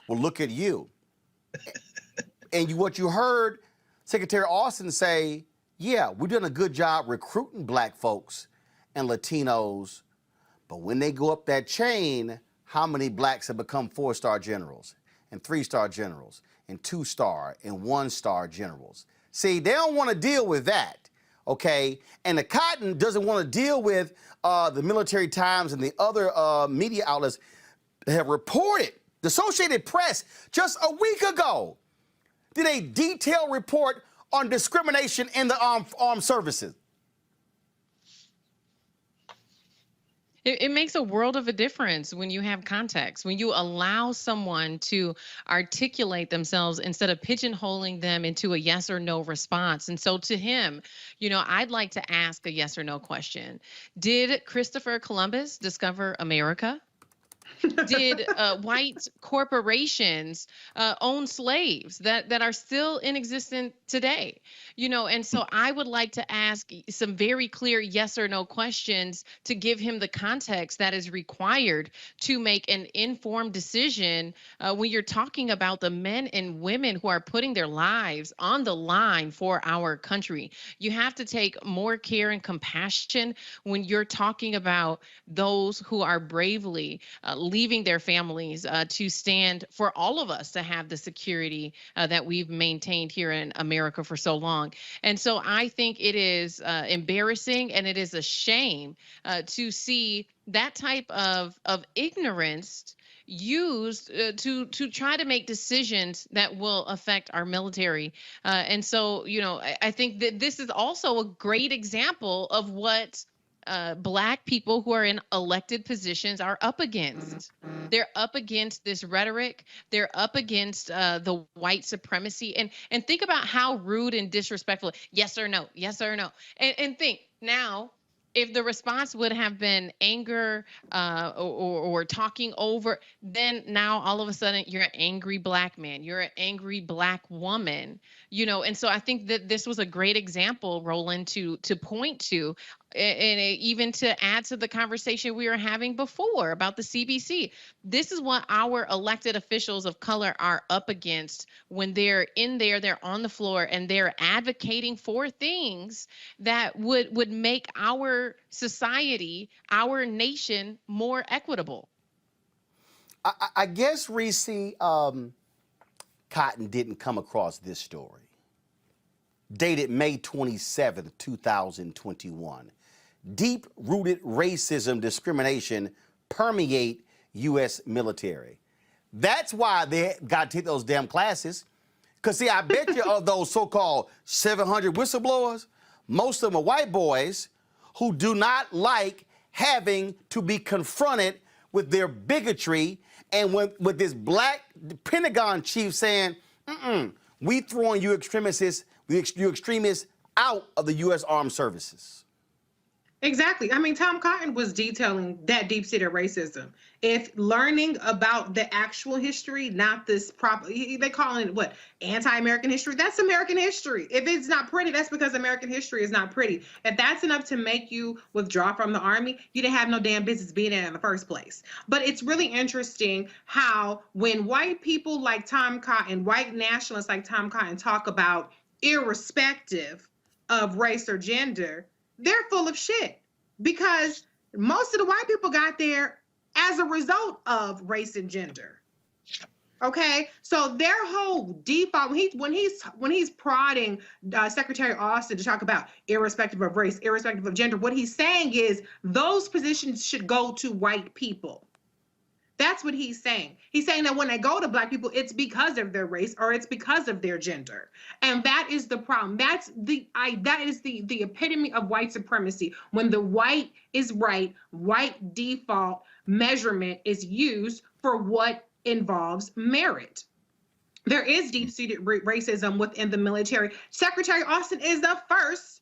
look at you. And what you heard Secretary Austin say, yeah, we're doing a good job recruiting black folks and Latinos, but when they go up that chain, how many blacks have become 4-star generals and 3-star generals and 2-star and 1-star generals? See, they don't want to deal with that, okay? And the Cotton doesn't want to deal with the Military Times and the other media outlets that have reported. The Associated Press just a week ago did a detailed report on discrimination in the armed services. It makes a world of a difference when you have context, when you allow someone to articulate themselves instead of pigeonholing them into a yes or no response. And so to him, I'd like to ask a yes or no question. Did Christopher Columbus discover America? Did white corporations own slaves that are still in existence today? And so I would like to ask some very clear yes or no questions to give him the context that is required to make an informed decision when you're talking about the men and women who are putting their lives on the line for our country. You have to take more care and compassion when you're talking about those who are bravely leaving their families to stand for all of us to have the security that we've maintained here in America for so long. And so I think it is embarrassing and it is a shame to see that type of ignorance used to try to make decisions that will affect our military. And so, I think that this is also a great example of what Black people who are in elected positions are up against. They're up against this rhetoric. They're up against the white supremacy. And think about how rude and disrespectful, yes or no, yes or no. And think now, if the response would have been anger or talking over, then now all of a sudden you're an angry Black man, you're an angry Black woman, and so I think that this was a great example, Roland, to point to, and even to add to the conversation we were having before about the CBC. This is what our elected officials of color are up against when they're in there, they're on the floor, and they're advocating for things that would make our society, our nation, more equitable. I guess, Reese, Cotton didn't come across this story. Dated May 27th, 2021. Deep-rooted racism, discrimination permeate U.S. military. That's why they got to take those damn classes. Because, see, I bet you of those so-called 700 whistleblowers, most of them are white boys who do not like having to be confronted with their bigotry and with this Black Pentagon chief saying, we throwing you extremists out of the U.S. Armed Services. Exactly. I mean, Tom Cotton was detailing that deep-seated racism. If learning about the actual history, not this they call it what, anti-American history? That's American history. If it's not pretty, that's because American history is not pretty. If that's enough to make you withdraw from the Army, you didn't have no damn business being in the first place. But it's really interesting how when white people like Tom Cotton, white nationalists like Tom Cotton talk about irrespective of race or gender, they're full of shit, because most of the white people got there as a result of race and gender. Okay, so their whole default when he's prodding Secretary Austin to talk about irrespective of race, irrespective of gender, what he's saying is those positions should go to white people. That's what he's saying. He's saying that when they go to black people, it's because of their race or it's because of their gender, and that is the problem. That is the epitome of white supremacy. When the white is right, white default measurement is used for what involves merit. There is deep-seated racism within the military. Secretary Austin is the first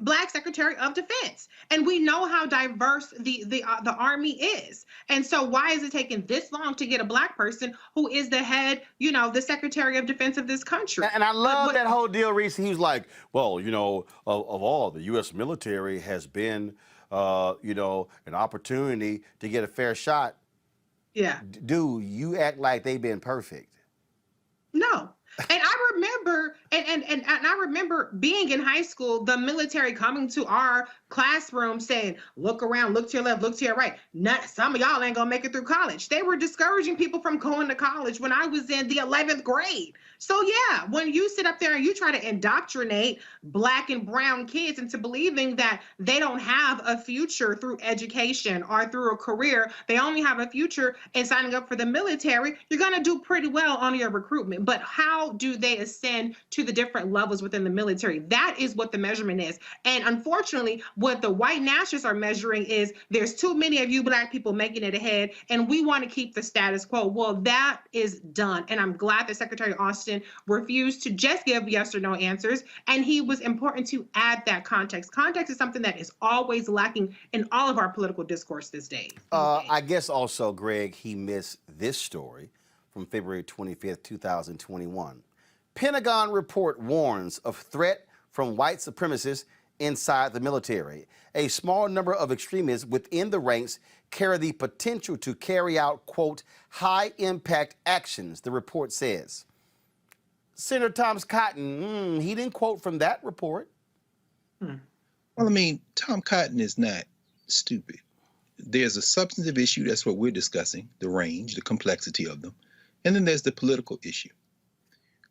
Black Secretary of Defense, and we know how diverse the Army is. And so, why is it taking this long to get a Black person who is the head, the Secretary of Defense of this country? And I love that whole deal, Reese. He was like, well, of all, the U.S. military has been, an opportunity to get a fair shot. Yeah. Dude, you act like they've been perfect. No. And I remember, and I remember being in high school, the military coming to our classroom saying, look around, look to your left, look to your right. Some of y'all ain't gonna make it through college. They were discouraging people from going to college when I was in the 11th grade. So yeah, when you sit up there and you try to indoctrinate Black and brown kids into believing that they don't have a future through education or through a career, they only have a future in signing up for the military, you're gonna do pretty well on your recruitment. But how do they ascend to the different levels within the military? That is what the measurement is. And unfortunately, what the white nationalists are measuring is there's too many of you Black people making it ahead, and we want to keep the status quo. Well, that is done. And I'm glad that Secretary Austin refused to just give yes or no answers. And he was important to add that context. Context is something that is always lacking in all of our political discourse these days. I guess also, Greg, he missed this story from February 25th, 2021. Pentagon report warns of threat from white supremacists inside the military. A small number of extremists within the ranks carry the potential to carry out, quote, high-impact actions, the report says. Senator Thomas Cotton, he didn't quote from that report. Well, I mean, Tom Cotton is not stupid. There's a substantive issue, that's what we're discussing, the range, the complexity of them. And then there's the political issue.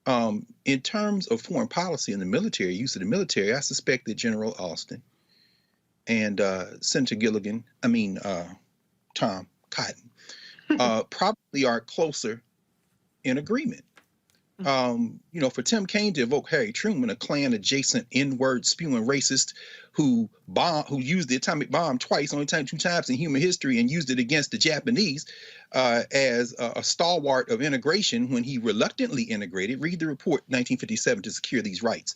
In terms of foreign policy and the military, use of the military, I suspect that General Austin and Senator Tom Cotton probably are closer in agreement. For Tim Kaine to evoke Harry Truman, a Klan-adjacent N-word spewing racist who used the atomic bomb twice, only two times in human history, and used it against the Japanese as a stalwart of integration when he reluctantly integrated. Read the report, 1957, to secure these rights.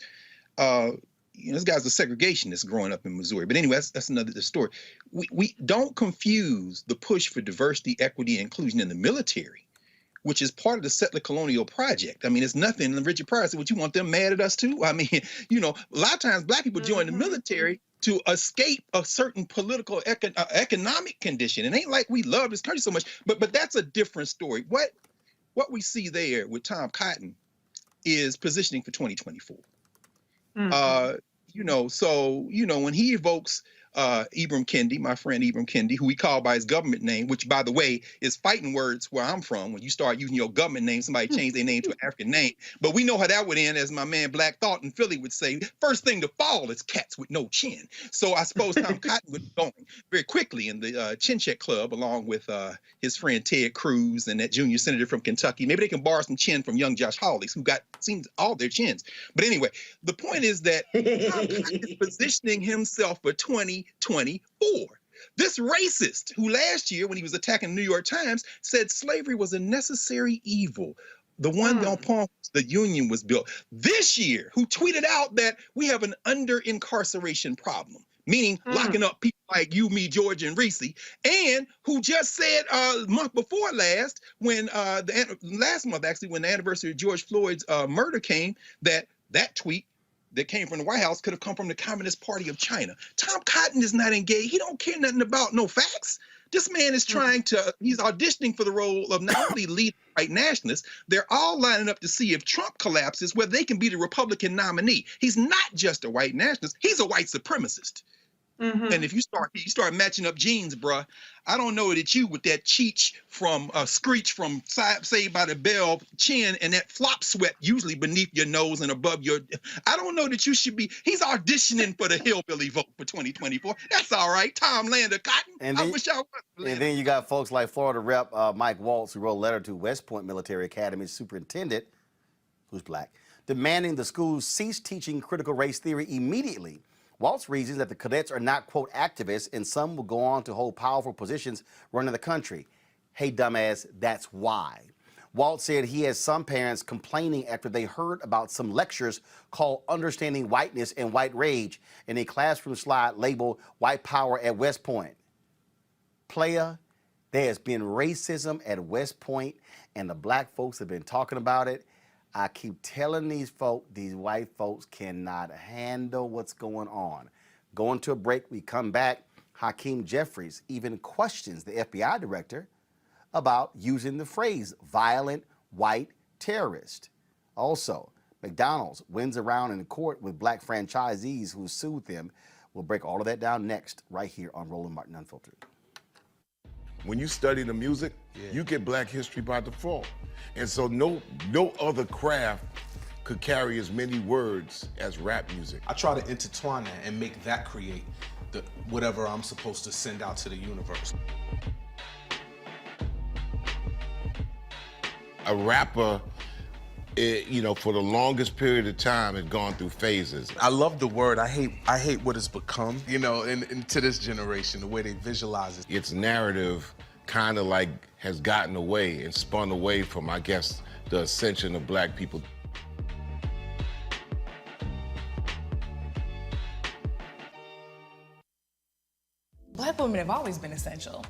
This guy's a segregationist growing up in Missouri. But anyway, that's another story. We don't confuse the push for diversity, equity, and inclusion in the military, which is part of the settler colonial project. I mean, it's nothing. And Richard Pryor said, "What, you want them mad at us too?" I mean, a lot of times Black people join the military to escape a certain political economic condition. It ain't like we love this country so much, but that's a different story. What we see there with Tom Cotton is positioning for 2024. When he evokes Ibram Kendi, my friend Ibram Kendi, who we call by his government name, which, by the way, is fighting words where I'm from. When you start using your government name, somebody changed their name to an African name. But we know how that would end, as my man Black Thought in Philly would say, first thing to fall is cats with no chin. So I suppose Tom Cotton would be going very quickly in the Chin Check Club, along with his friend Ted Cruz and that junior senator from Kentucky. Maybe they can borrow some chin from young Josh Hawley's, who seems all their chins. But anyway, the point is that Tom Cotton is positioning himself for 2024. This racist who last year, when he was attacking the New York Times, said slavery was a necessary evil, the one upon which the Union was built. This year, who tweeted out that we have an under-incarceration problem, meaning locking up people like you, me, George, and Reese, and who just said month before last, when last month actually, when the anniversary of George Floyd's murder came, that tweet that came from the White House could have come from the Communist Party of China. Tom Cotton is not engaged. He don't care nothing about no facts. This man is he's auditioning for the role of not only lead white nationalists, they're all lining up to see if Trump collapses, whether they can be the Republican nominee. He's not just a white nationalist, he's a white supremacist. And if you start matching up jeans, bruh, I don't know that you with that Cheech from Screech from Saved by the Bell chin and that flop sweat usually beneath your nose and above your, I don't know that you should be. He's auditioning for the hillbilly vote for 2024. That's all right. Tom Lander Cotton. And I then, wish I was. and then you got folks like Florida Rep Mike Waltz, who wrote a letter to West Point Military Academy's superintendent, who's black, demanding the schools cease teaching critical race theory immediately. Waltz reasons that the cadets are not, quote, activists, and some will go on to hold powerful positions running the country. Hey, dumbass, that's why. Waltz said he has some parents complaining after they heard about some lectures called Understanding Whiteness and White Rage in a classroom slide labeled White Power at West Point. Player, there has been racism at West Point, and the black folks have been talking about it. I keep telling these white folks cannot handle what's going on. Going to a break, we come back. Hakeem Jeffries even questions the FBI director about using the phrase violent white terrorist. Also, McDonald's wins around in court with black franchisees who sued them. We'll break all of that down next, right here on Roland Martin Unfiltered. When you study the music, you get black history by default. And so no other craft could carry as many words as rap music. I try to intertwine that and make that create whatever I'm supposed to send out to the universe. A rapper, for the longest period of time, had gone through phases. I love the word. I hate what it's become, and to this generation, the way they visualize it. Its narrative kind of like has gotten away and spun away from, I guess, the ascension of black people. Black women have always been essential.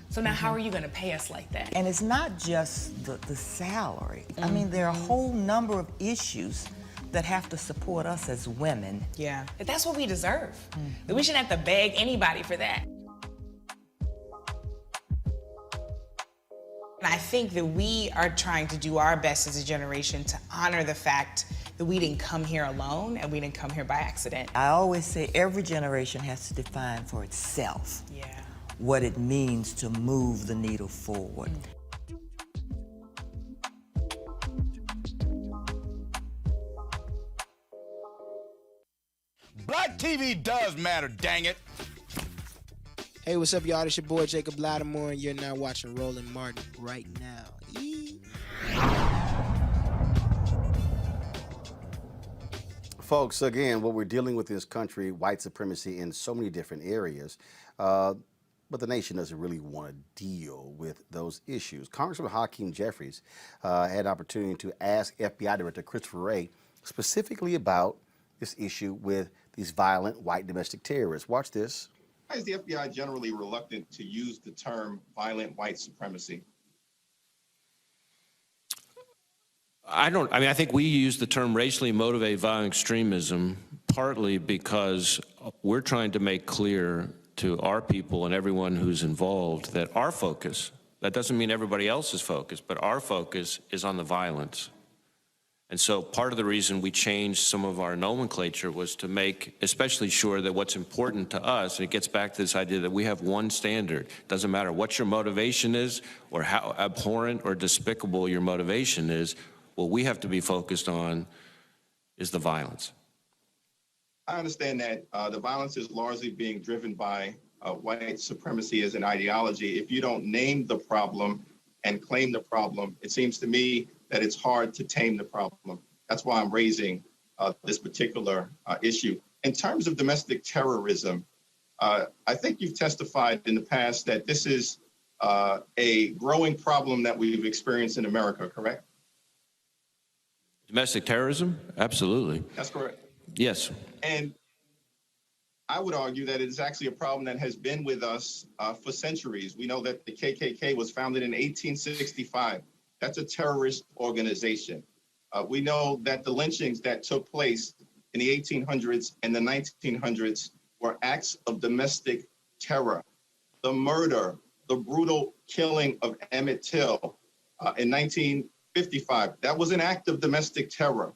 So now how are you going to pay us like that? And it's not just the salary. I mean, there are a whole number of issues that have to support us as women. Yeah. But that's what we deserve. We shouldn't have to beg anybody for that. And I think that we are trying to do our best as a generation to honor the fact that we didn't come here alone and we didn't come here by accident. I always say every generation has to define for itself what it means to move the needle forward. Black TV does matter, dang it. Hey, what's up, y'all? It's your boy Jacob Lattimore, and you're now watching Roland Martin right now. Yee. Folks, again, what we're dealing with in this country, white supremacy in so many different areas, but the nation doesn't really want to deal with those issues. Congressman Hakeem Jeffries had an opportunity to ask FBI Director Christopher Wray specifically about this issue with these violent white domestic terrorists. Watch this. Why is the FBI generally reluctant to use the term violent white supremacy? I think we use the term racially motivated violent extremism partly because we're trying to make clear to our people and everyone who's involved that our focus, that doesn't mean everybody else's focus, but our focus is on the violence. And so part of the reason we changed some of our nomenclature was to make especially sure that what's important to us, and it gets back to this idea that we have one standard. Doesn't matter what your motivation is or how abhorrent or despicable your motivation is, what we have to be focused on is the violence. I understand that the violence is largely being driven by white supremacy as an ideology. If you don't name the problem and claim the problem, it seems to me that it's hard to tame the problem. That's why I'm raising this particular issue. In terms of domestic terrorism, I think you've testified in the past that this is a growing problem that we've experienced in America, correct? Domestic terrorism? Absolutely. That's correct. Yes. And I would argue that it is actually a problem that has been with us for centuries. We know that the KKK was founded in 1865. That's a terrorist organization. We know that the lynchings that took place in the 1800s and the 1900s were acts of domestic terror. The murder, the brutal killing of Emmett Till in 1955, that was an act of domestic terror.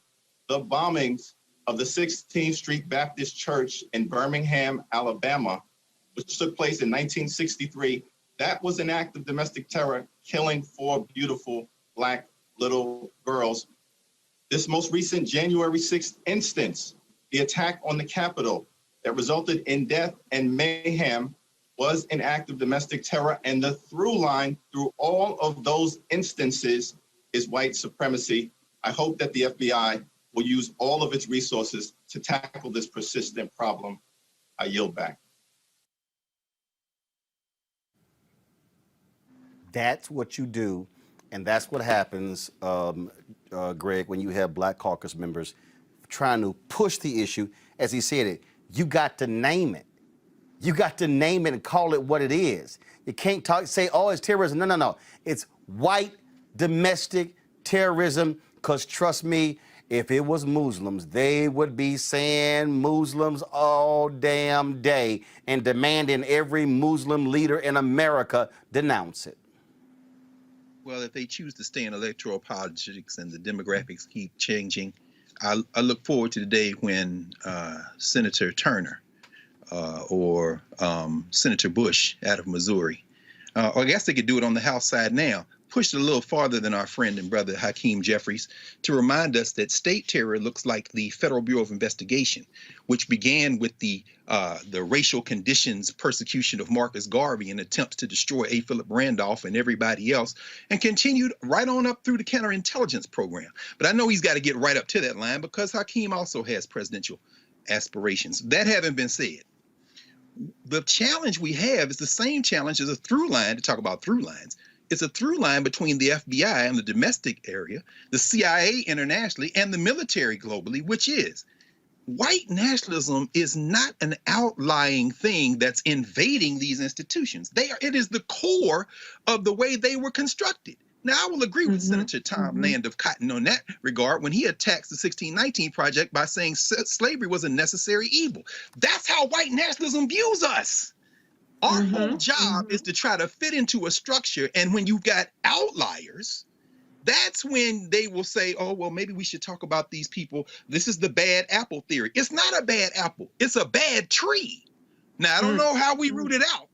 The bombings of the 16th Street Baptist Church in Birmingham, Alabama, which took place in 1963, that was an act of domestic terror, killing 4 beautiful Black little girls. This most recent January 6th instance, the attack on the Capitol that resulted in death and mayhem, was an act of domestic terror, and the through line through all of those instances is white supremacy. I hope that the FBI will use all of its resources to tackle this persistent problem. I yield back. That's what you do, and that's what happens, Greg, when you have Black Caucus members trying to push the issue. As he said it, you got to name it. You got to name it and call it what it is. You can't say, oh, it's terrorism. No, no, no. It's white domestic terrorism, because trust me, if it was Muslims, they would be saying Muslims all damn day and demanding every Muslim leader in America denounce it. Well, if they choose to stay in electoral politics and the demographics keep changing, I look forward to the day when Senator Turner or Senator Bush out of Missouri, or I guess they could do it on the House side now, push it a little farther than our friend and brother Hakeem Jeffries to remind us that state terror looks like the Federal Bureau of Investigation, which began with the racial conditions persecution of Marcus Garvey and attempts to destroy A. Philip Randolph and everybody else, and continued right on up through the counterintelligence program. But I know he's got to get right up to that line because Hakeem also has presidential aspirations. That having been said, the challenge we have is the same challenge as a through line, to talk about through lines. It's a through line between the FBI and the domestic area, the CIA internationally, and the military globally, which is white nationalism is not an outlying thing that's invading these institutions. It is the core of the way they were constructed. Now, I will agree with Senator Tom Land of Cotton on that regard when he attacks the 1619 Project by saying slavery was a necessary evil. That's how white nationalism views us. Our whole job is to try to fit into a structure, and when you've got outliers, that's when they will say, oh, well, maybe we should talk about these people. This is the bad apple theory. It's not a bad apple. It's a bad tree. Now, I don't know how we root it out.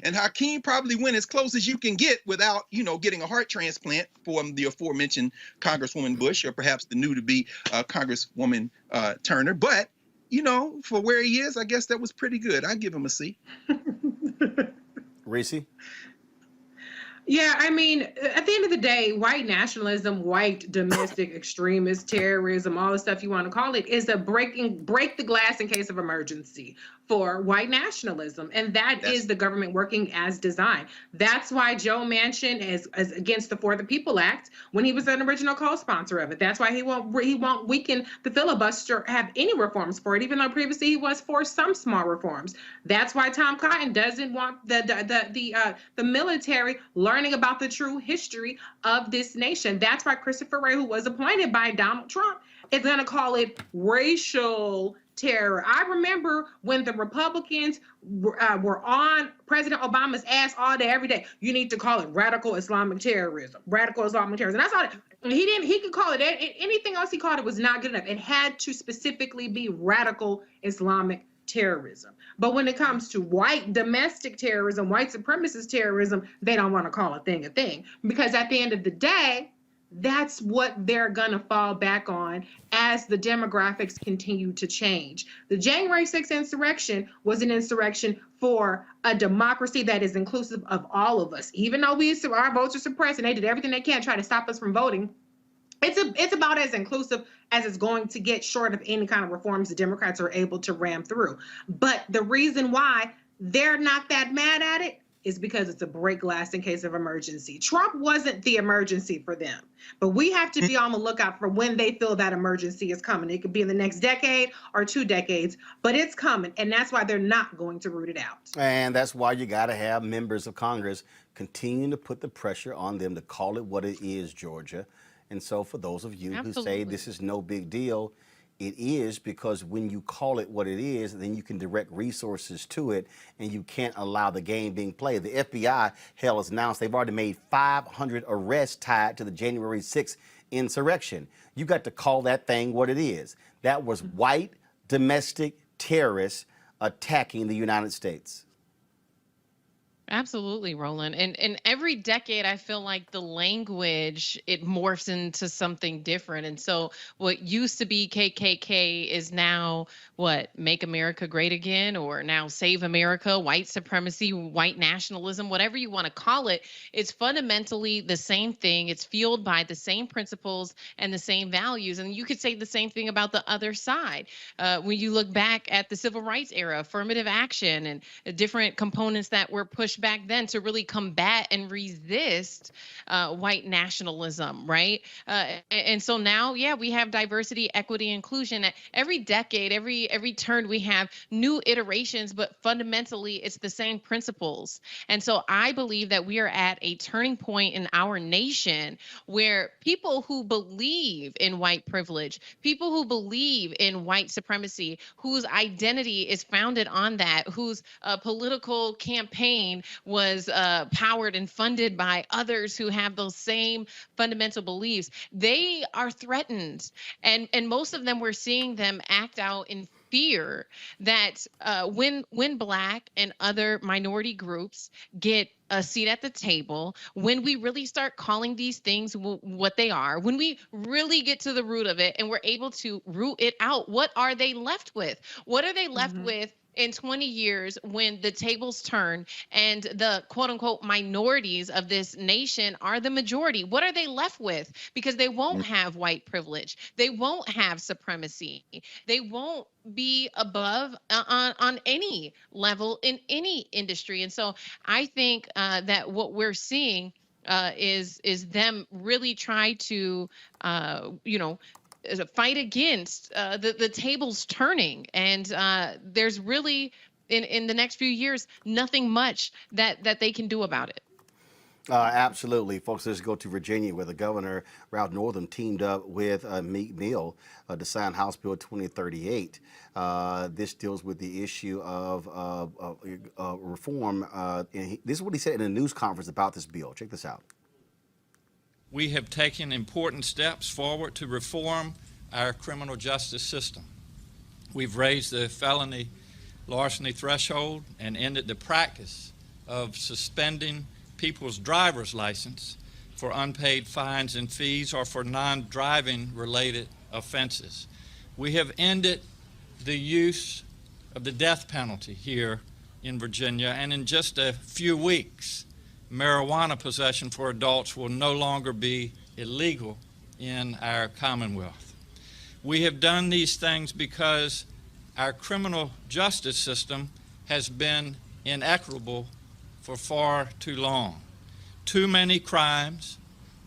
And Hakeem probably went as close as you can get without, getting a heart transplant from the aforementioned Congresswoman Bush, or perhaps the new-to-be Congresswoman Turner. But, for where he is, I guess that was pretty good. I give him a C. Reese? Yeah, I mean, at the end of the day, white nationalism, white domestic extremist terrorism, all the stuff you want to call it, is a break the glass in case of emergency for white nationalism. And that is the government working as designed. That's why Joe Manchin is against the For the People Act when he was an original co-sponsor of it. That's why he won't weaken the filibuster, have any reforms for it, even though previously he was for some small reforms. That's why Tom Cotton doesn't want the military learning about the true history of this nation. That's why Christopher Wray, who was appointed by Donald Trump, is going to call it racial terror. I remember when the Republicans were on President Obama's ass all day, every day. You need to call it radical Islamic terrorism, radical Islamic terrorism. And that's all. He could call it anything else. He called it was not good enough. It had to specifically be radical Islamic terrorism. But when it comes to white domestic terrorism, white supremacist terrorism, they don't want to call a thing, because at the end of the day, that's what they're going to fall back on as the demographics continue to change. The January 6th insurrection was an insurrection for a democracy that is inclusive of all of us. Even though our votes are suppressed and they did everything they can to try to stop us from voting, it's about as inclusive as it's going to get, short of any kind of reforms the Democrats are able to ram through. But the reason why they're not that mad at it is because it's a break glass in case of emergency. Trump wasn't the emergency for them, but we have to be on the lookout for when they feel that emergency is coming. It could be in the next decade or 2 decades, but it's coming, and that's why they're not going to root it out. And that's why you got to have members of Congress continuing to put the pressure on them to call it what it is, Georgia. And so for those of you who say this is no big deal, it is, because when you call it what it is, then you can direct resources to it, and you can't allow the game being played. The FBI, has announced they've already made 500 arrests tied to the January 6th insurrection. You got to call that thing what it is. That was white domestic terrorists attacking the United States. Absolutely, Roland. And every decade, I feel like the language, it morphs into something different. And so what used to be KKK is now what, Make America Great Again, or now Save America, white supremacy, white nationalism, whatever you want to call it. It's fundamentally the same thing. It's fueled by the same principles and the same values. And you could say the same thing about the other side. When you look back at the civil rights era, affirmative action, and different components that were pushed back then to really combat and resist white nationalism, right? And so now, yeah, we have diversity, equity, inclusion. At every decade, every turn, we have new iterations, but fundamentally, it's the same principles. And so I believe that we are at a turning point in our nation where people who believe in white privilege, people who believe in white supremacy, whose identity is founded on that, whose political campaign was powered and funded by others who have those same fundamental beliefs, they are threatened. And most of them, we're seeing them act out in fear that when Black and other minority groups get a seat at the table, when we really start calling these things what they are, when we really get to the root of it and we're able to root it out, what are they left with? What are they left with in 20 years when the tables turn and the quote unquote minorities of this nation are the majority? What are they left with? Because they won't have white privilege. They won't have supremacy. They won't be above on any level in any industry. And so I think that what we're seeing is them really try to, fight against the tables turning. And there's really, in the next few years, nothing much that they can do about it. Absolutely. Folks, let's go to Virginia, where the governor, Ralph Northam, teamed up with Meek Mill to sign House Bill 2038. This deals with the issue of reform. And this is what he said in a news conference about this bill. Check this out. We have taken important steps forward to reform our criminal justice system. We've raised the felony larceny threshold and ended the practice of suspending people's driver's license for unpaid fines and fees or for non-driving related offenses. We have ended the use of the death penalty here in Virginia, and in just a few weeks, marijuana possession for adults will no longer be illegal in our Commonwealth. We have done these things because our criminal justice system has been inequitable for far too long. Too many crimes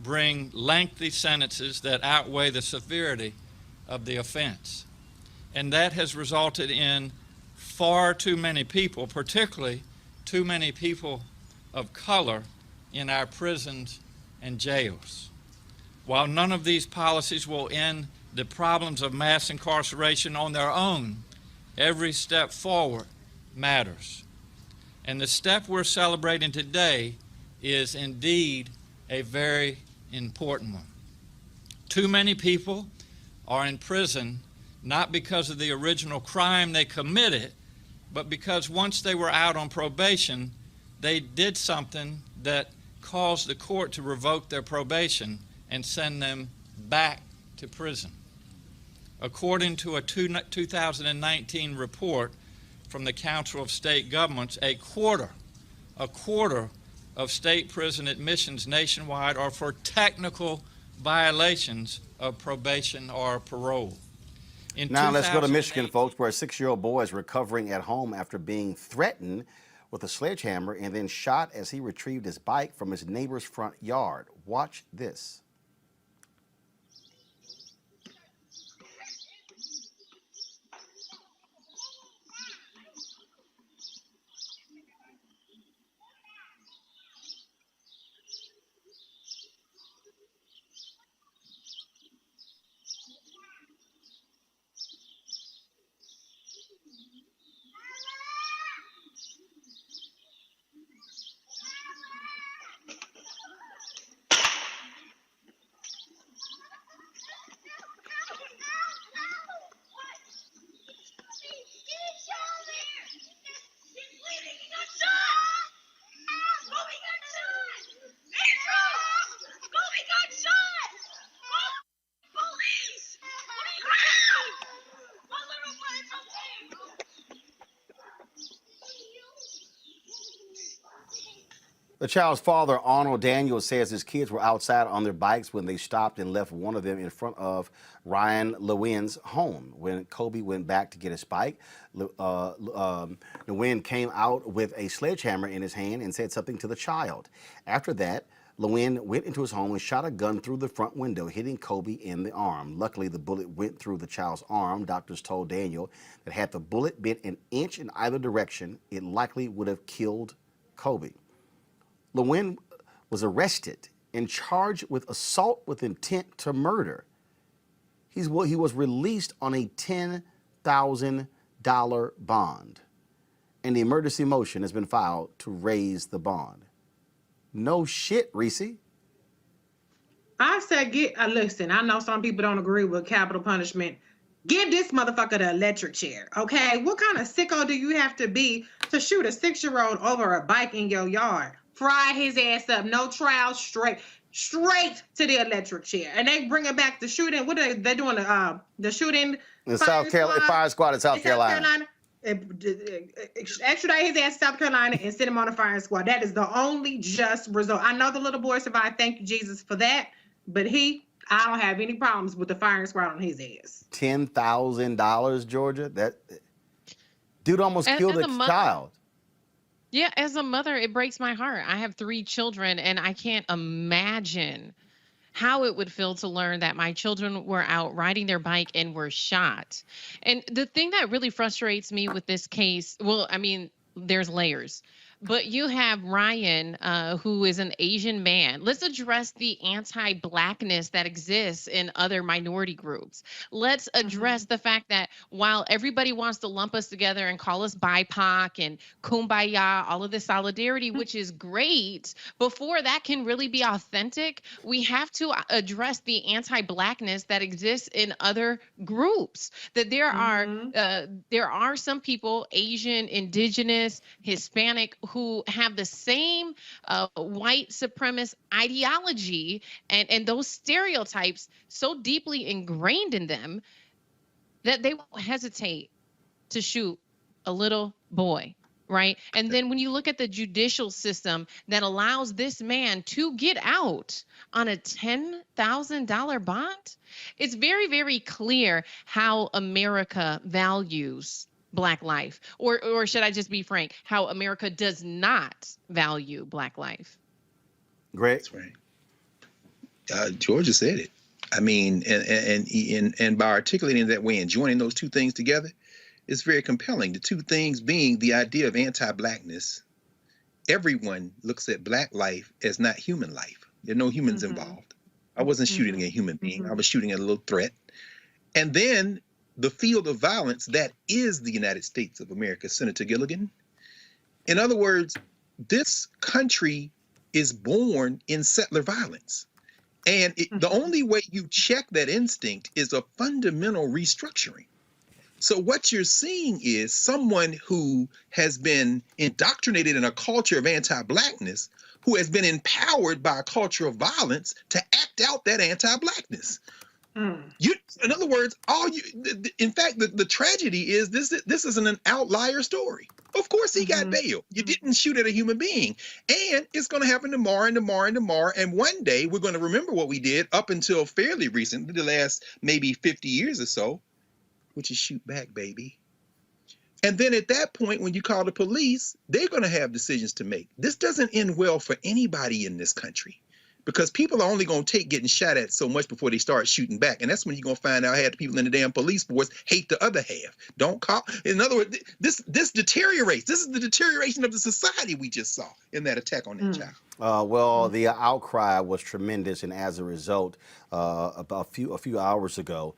bring lengthy sentences that outweigh the severity of the offense. And that has resulted in far too many people, particularly too many people of color, in our prisons and jails. While none of these policies will end the problems of mass incarceration on their own, every step forward matters. And the step we're celebrating today is indeed a very important one. Too many people are in prison not because of the original crime they committed, but because once they were out on probation, they did something that caused the court to revoke their probation and send them back to prison. According to a 2019 report from the Council of State Governments, a quarter of state prison admissions nationwide are for technical violations of probation or parole. Now let's go to Michigan, folks, where a 6-year-old boy is recovering at home after being threatened with a sledgehammer and then shot as he retrieved his bike from his neighbor's front yard. Watch this. The child's father, Arnold Daniels, says his kids were outside on their bikes when they stopped and left one of them in front of Ryan Lewin's home. When Kobe went back to get his bike, Lewin came out with a sledgehammer in his hand and said something to the child. After that, Lewin went into his home and shot a gun through the front window, hitting Kobe in the arm. Luckily, the bullet went through the child's arm. Doctors told Daniel that had the bullet been an inch in either direction, it likely would have killed Kobe. Lewin was arrested and charged with assault with intent to murder. He was released on a $10,000 bond, and the emergency motion has been filed to raise the bond. No shit, Reese. I said, listen, I know some people don't agree with capital punishment. Give this motherfucker the electric chair, okay? What kind of sicko do you have to be to shoot a 6-year-old over a bike in your yard? Fry his ass up, no trial, straight to the electric chair. And they bringing back the shooting. What are they doing? The shooting in South Carolina, fire squad in South Carolina. Extradite his ass to South Carolina and send him on a firing squad. That is the only just result. I know the little boy survived. Thank you, Jesus, for that. But I don't have any problems with the firing squad on his ass. $10,000, Georgia. That dude almost killed a child. Yeah, as a mother, it breaks my heart. I have 3 children, and I can't imagine how it would feel to learn that my children were out riding their bike and were shot. And the thing that really frustrates me with this case, well, I mean, there's layers. But you have Ryan, who is an Asian man. Let's address the anti-Blackness that exists in other minority groups. Let's address the fact that while everybody wants to lump us together and call us BIPOC and kumbaya, all of this solidarity, which is great, before that can really be authentic, we have to address the anti-Blackness that exists in other groups. That there are some people, Asian, indigenous, Hispanic, who have the same white supremacist ideology and those stereotypes so deeply ingrained in them that they won't hesitate to shoot a little boy, right? And then when you look at the judicial system that allows this man to get out on a $10,000 bond, it's very, very clear how America values Black life, or should I just be frank, how America does not value Black life. Great. That's right. Georgia said it. I mean, and by articulating it that way and joining those two things together, it's very compelling. The two things being the idea of anti-Blackness. Everyone looks at Black life as not human life. There are no humans involved. I wasn't shooting at a human being. I was shooting at a little threat. And then the field of violence that is the United States of America, Senator Gilligan. In other words, this country is born in settler violence. And the only way you check that instinct is a fundamental restructuring. So what you're seeing is someone who has been indoctrinated in a culture of anti-Blackness, who has been empowered by a culture of violence to act out that anti-Blackness. In other words, in fact, the tragedy is this isn't an outlier story. Of course he got bail. You didn't shoot at a human being. And it's going to happen tomorrow and tomorrow and tomorrow. And one day we're going to remember what we did up until fairly recently, the last maybe 50 years or so, which is shoot back, baby. And then at that point, when you call the police, they're going to have decisions to make. This doesn't end well for anybody in this country, because people are only going to take getting shot at so much before they start shooting back. And that's when you're going to find out half the people in the damn police force hate the other half. Don't call. In other words, this deteriorates. This is the deterioration of the society we just saw in that attack on that child. Well, the outcry was tremendous, and as a result, about a few hours ago,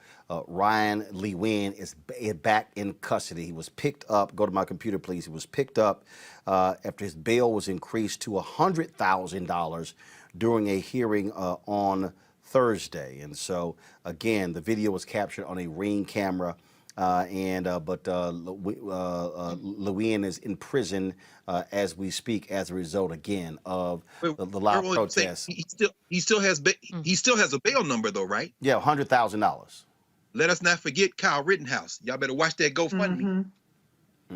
Ryan Lewin is back in custody. He was picked up. Go to my computer, please. He was picked up after his bail was increased to $100,000 during a hearing on Thursday. And so, again, the video was captured on a Ring camera, but Lewin is in prison as we speak as a result, again, of the loud protests. He still has a bail number, though, right? Yeah, $100,000. Let us not forget Kyle Rittenhouse. Y'all better watch that GoFundMe.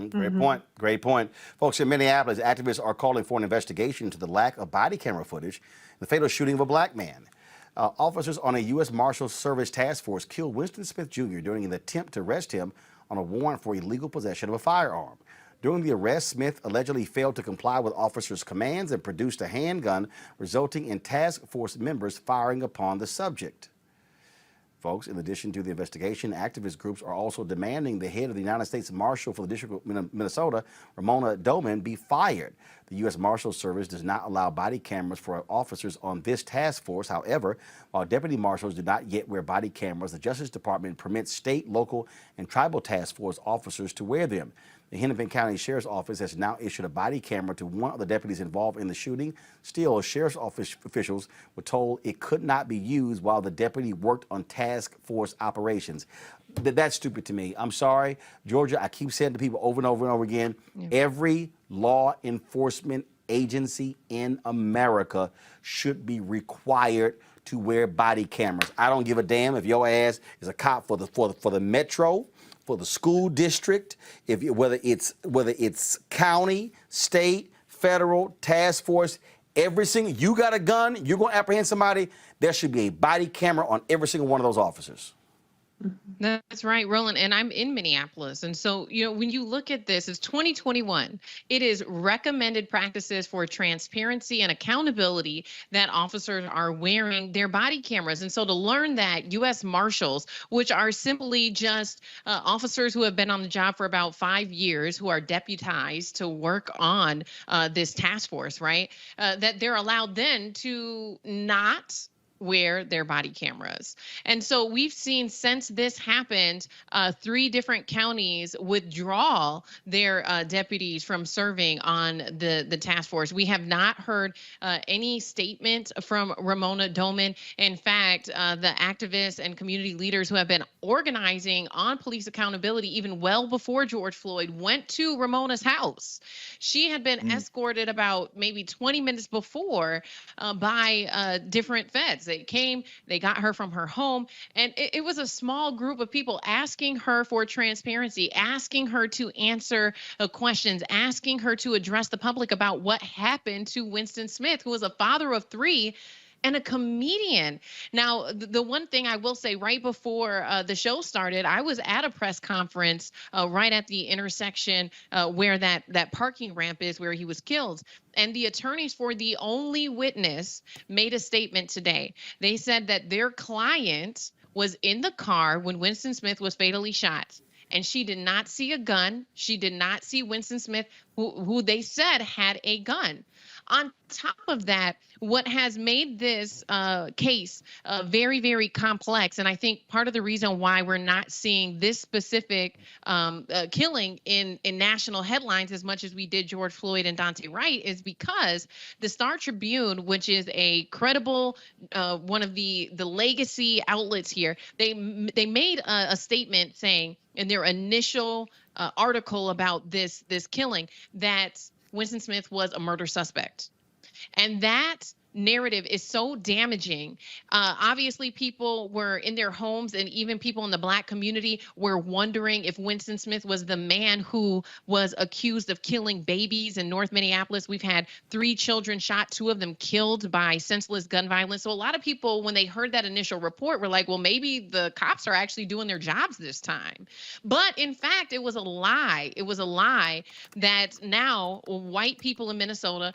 Great point. Great point. Folks, in Minneapolis, activists are calling for an investigation into the lack of body camera footage in the fatal shooting of a black man. Officers on a U.S. Marshals Service task force killed Winston Smith Jr. during an attempt to arrest him on a warrant for illegal possession of a firearm. During the arrest, Smith allegedly failed to comply with officers' commands and produced a handgun, resulting in task force members firing upon the subject. Folks, in addition to the investigation, activist groups are also demanding the head of the United States Marshal for the District of Minnesota, Ramona Doman, be fired. The U.S. Marshals Service does not allow body cameras for officers on this task force. However, while deputy marshals do not yet wear body cameras, the Justice Department permits state, local, and tribal task force officers to wear them. The Hennepin County Sheriff's Office has now issued a body camera to one of the deputies involved in the shooting. Still, Sheriff's Office officials were told it could not be used while the deputy worked on task force operations. That's stupid to me. I'm sorry. Georgia, I keep saying to people over and over and over again, every law enforcement agency in America should be required to wear body cameras. I don't give a damn if your ass is a cop for the metro, for the school district, whether it's county, state, federal, task force, every single, you got a gun, you're gonna apprehend somebody, there should be a body camera on every single one of those officers. That's right, Roland. And I'm in Minneapolis. And so, when you look at this, it's 2021. It is recommended practices for transparency and accountability that officers are wearing their body cameras. And so to learn that U.S. Marshals, which are simply just officers who have been on the job for about 5 years, who are deputized to work on this task force, right, that they're allowed then to not wear their body cameras. And so we've seen since this happened, 3 different counties withdraw their deputies from serving on the task force. We have not heard any statement from Ramona Doman. In fact, the activists and community leaders who have been organizing on police accountability even well before George Floyd went to Ramona's house. She had been escorted about maybe 20 minutes before by different feds. They came, they got her from her home, and it was a small group of people asking her for transparency, asking her to answer questions, asking her to address the public about what happened to Winston Smith, who was a father of 3 and a comedian. Now, the one thing I will say, right before the show started, I was at a press conference right at the intersection where that parking ramp is, where he was killed. And the attorneys for the only witness made a statement today. They said that their client was in the car when Winston Smith was fatally shot, and she did not see a gun. She did not see Winston Smith, who they said had a gun. On top of that, what has made this case very, very complex, and I think part of the reason why we're not seeing this specific killing in national headlines as much as we did George Floyd and Daunte Wright, is because the Star Tribune, which is a credible one of the legacy outlets here, they made a statement saying in their initial article about this killing that Winston Smith was a murder suspect. And that narrative is so damaging. Obviously, people were in their homes, and even people in the Black community were wondering if Winston Smith was the man who was accused of killing babies in North Minneapolis. We've had 3 children shot, 2 of them killed by senseless gun violence. So a lot of people, when they heard that initial report, were like, well, maybe the cops are actually doing their jobs this time. But in fact, it was a lie. It was a lie that now white people in Minnesota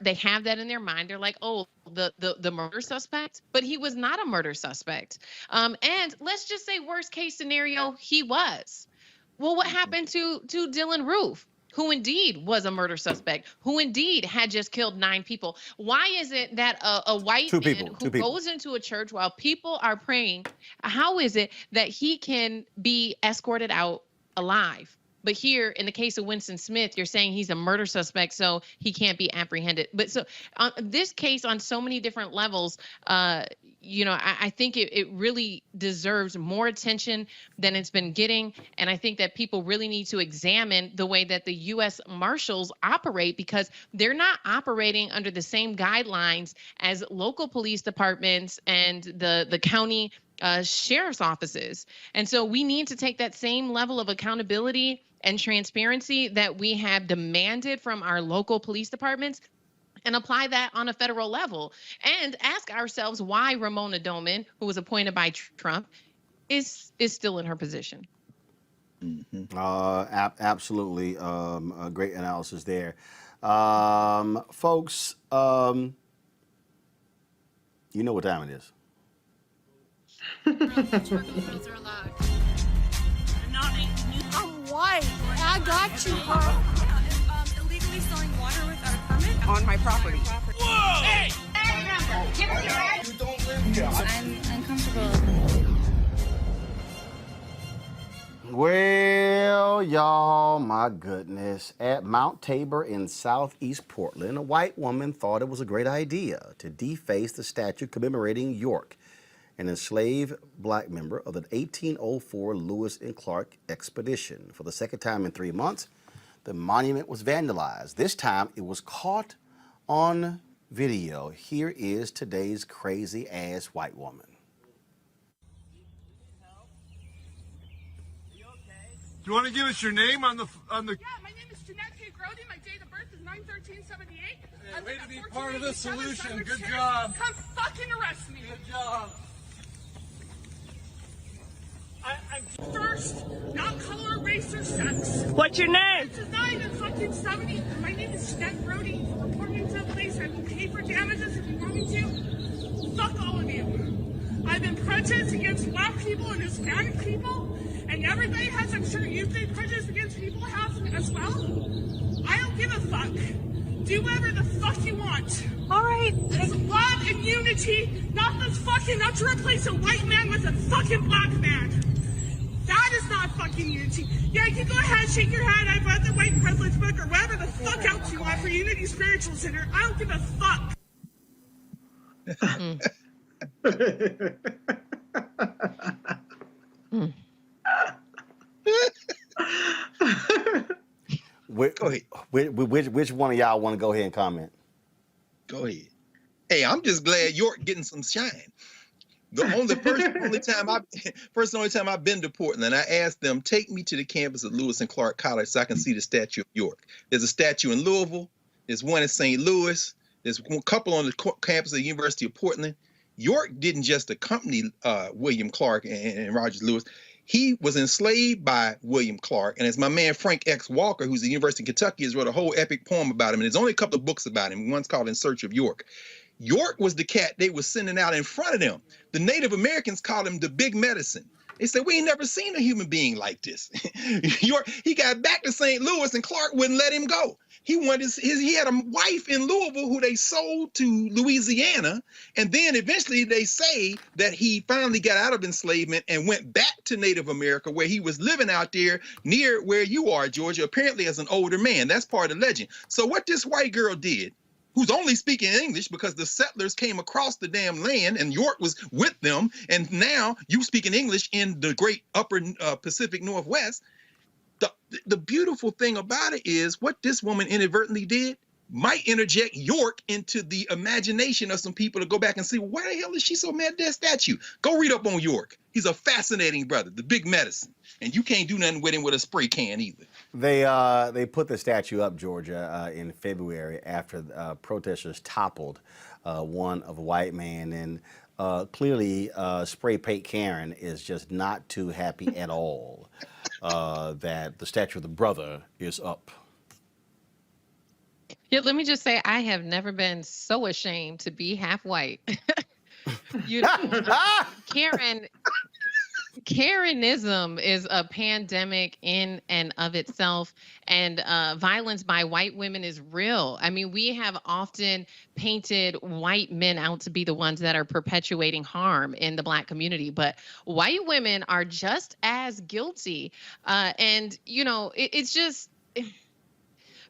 they have that in their mind. They're like, oh, the murder suspect, but he was not a murder suspect. And let's just say worst case scenario, he was. Well, what happened to Dylan Roof, who indeed was a murder suspect, who indeed had just killed 9 people? Why is it that a white man who goes into a church while people are praying, how is it that he can be escorted out alive? But here, in the case of Winston Smith, you're saying he's a murder suspect, so he can't be apprehended. But so this case, on so many different levels, I think it really deserves more attention than it's been getting. And I think that people really need to examine the way that the U.S. Marshals operate, because they're not operating under the same guidelines as local police departments and the county sheriff's offices. And so we need to take that same level of accountability and transparency that we have demanded from our local police departments and apply that on a federal level, and ask ourselves why Ramona Doman, who was appointed by Trump, is still in her position. Absolutely. A great analysis there. Folks, you know what time it is. I'm white. I got you, huh? Illegally selling water without a permit on my property. Whoa! Hey! You don't live here. I'm uncomfortable. Well, y'all, my goodness. At Mount Tabor in southeast Portland, a white woman thought it was a great idea to deface the statue commemorating York, an enslaved black member of the 1804 Lewis and Clark expedition. For the second time in 3 months, the monument was vandalized. This time, it was caught on video. Here is today's crazy-ass white woman. Do you want to give us your name on the? Yeah, my name is Jeanette K. Grody. My date of birth is 9/13/78. Hey, way to be part of the solution. Good job. Come fucking arrest me. Good job. I'm first, not color, race, or sex. What's your name? It's 9/70. My name is Jeanette Grody. Report me to the police. I will pay for damages if you want me to. Fuck all of you. I've been prejudiced against black people and Hispanic people, and everybody has. I'm sure you've been prejudiced against people as well. I don't give a fuck. Do whatever the fuck you want. All right. It's love and unity, not to replace a white man with a fucking black man. That is not fucking unity. Yeah, you go ahead, shake your head. I've read the white privilege book or whatever the fuck else you want for Unity Spiritual Center. I don't give a fuck. Which one of y'all want to go ahead and comment? Go ahead. Hey, I'm just glad York getting some shine. The only time I've been to Portland, I asked them, take me to the campus of Lewis and Clark College so I can see the statue of York. There's a statue in Louisville. There's one in St. Louis. There's a couple on the campus of the University of Portland. York didn't just accompany William Clark and Rogers Lewis. He was enslaved by William Clark. And as my man Frank X. Walker, who's at the University of Kentucky, has wrote a whole epic poem about him. And there's only a couple of books about him. One's called In Search of York. York was the cat they were sending out in front of them. The Native Americans called him the Big Medicine. They said, we ain't never seen a human being like this. York, he got back to St. Louis and Clark wouldn't let him go. He had a wife in Louisville who they sold to Louisiana. And then eventually they say that he finally got out of enslavement and went back to Native America, where he was living out there near where you are, Georgia, apparently as an older man. That's part of the legend. So what this white girl did, who's only speaking English because the settlers came across the damn land and York was with them, and now you speaking English in the great upper Pacific Northwest. The beautiful thing about it is what this woman inadvertently did might interject York into the imagination of some people to go back and see, why the hell is she so mad at that statue? Go read up on York. He's a fascinating brother, the Big Medicine. And you can't do nothing with him with a spray can either. They put the statue up, Georgia, in February after protesters toppled one of a white man. And clearly, Spray Paint Karen is just not too happy at all that the statue of the brother is up. Yeah, let me just say, I have never been so ashamed to be half white. Karenism is a pandemic in and of itself, and violence by white women is real. I mean, we have often painted white men out to be the ones that are perpetuating harm in the Black community, but white women are just as guilty. And, you know, it's just...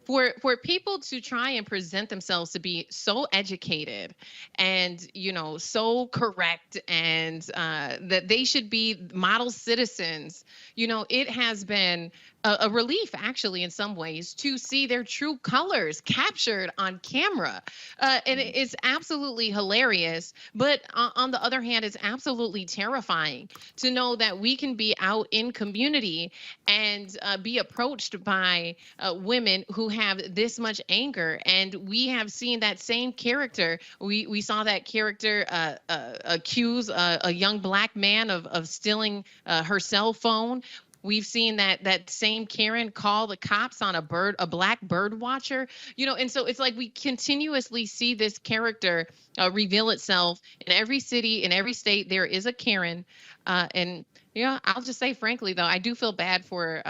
for people to try and present themselves to be so educated and, you know, so correct, and that they should be model citizens, you know, it has been a relief, actually, in some ways, to see their true colors captured on camera. And it's absolutely hilarious. But on the other hand, it's absolutely terrifying to know that we can be out in community and be approached by women who have this much anger. And we have seen that same character. We saw that character accuse a young Black man of stealing her cell phone. We've seen that same Karen call the cops on a Black bird watcher, you know, and so it's like we continuously see this character reveal itself in every city, in every state. There is a Karen, and you know, I'll just say frankly though, I do feel bad for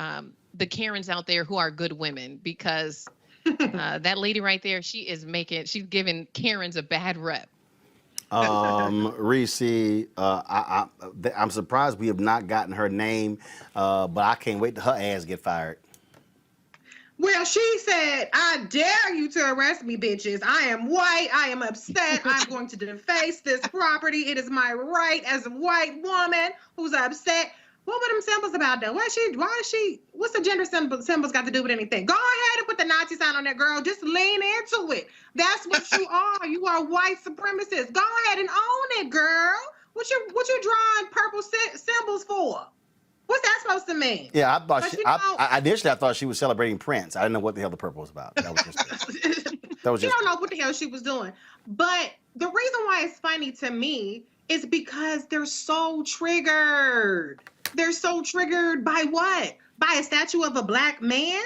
the Karens out there who are good women, because that lady right there, she's giving Karens a bad rep. Reese, I'm surprised we have not gotten her name, but I can't wait till her ass get fired. Well, she said, "I dare you to arrest me, bitches. I am white. I am upset. I'm going to deface this property. It is my right as a white woman who's upset." What were them symbols about though? Why is she, what's the gender symbols got to do with anything? Go ahead and put the Nazi sign on that, girl. Just lean into it. That's what you are. You are white supremacists. Go ahead and own it, girl. What you drawing purple symbols for? What's that supposed to mean? Yeah, I thought initially I thought she was celebrating Prince. I didn't know what the hell the purple was about. That was just You don't know what the hell she was doing. But the reason why it's funny to me is because they're so triggered. They're so triggered by what? By a statue of a Black man?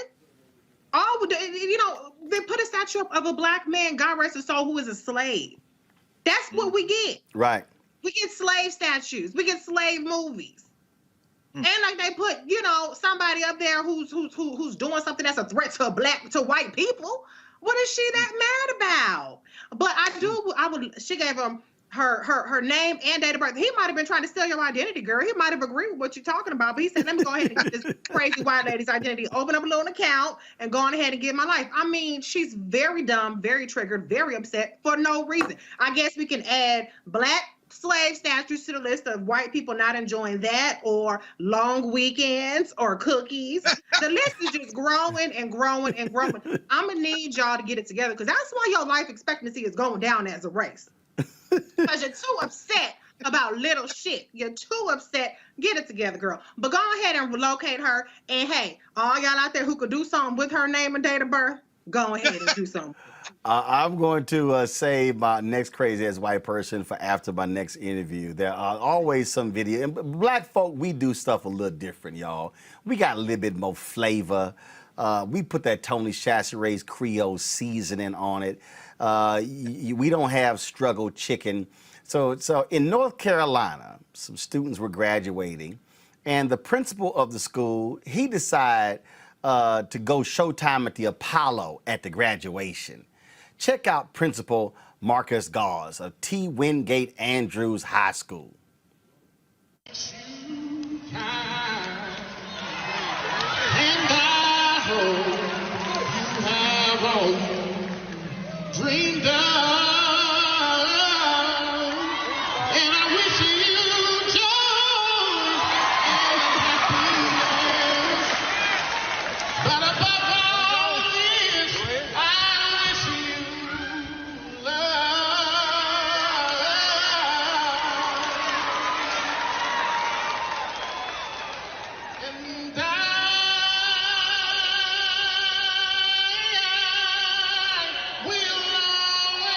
Oh, you know, they put a statue of a Black man, God rest his soul, who is a slave. That's what we get. Right. We get slave statues. We get slave movies. And like they put, you know, somebody up there who's doing something that's a threat to white people. What is she that mad about? But she gave him her name and date of birth. He might have been trying to steal your identity, girl. He might have agreed with what you're talking about, but he said, let me go ahead and get this crazy white lady's identity, open up a little account, and go on ahead and get my life. I mean, she's very dumb, very triggered, very upset for no reason. I guess we can add Black slave statues to the list of white people not enjoying that, or long weekends, or cookies. The list is just growing and growing and growing. I'm gonna need y'all to get it together, because that's why your life expectancy is going down as a race. Because you're too upset about little shit. You're too upset. Get it together, girl. But go ahead and relocate her. And hey, all y'all out there who could do something with her name and date of birth, go ahead and do something. I'm going to save my next crazy ass white person for after my next interview. There are always some video. And Black folk, we do stuff a little different, y'all. We got a little bit more flavor. We put that Tony Chachere's Creole seasoning on it. We don't have struggle chicken. So in North Carolina, some students were graduating, and the principal of the school, he decided to go showtime at the Apollo at the graduation. Check out Principal Marcus Gauze of T. Wingate Andrews High School. Dreamed of, and I wish you joy and happiness. But above all this, I wish you love. And I will always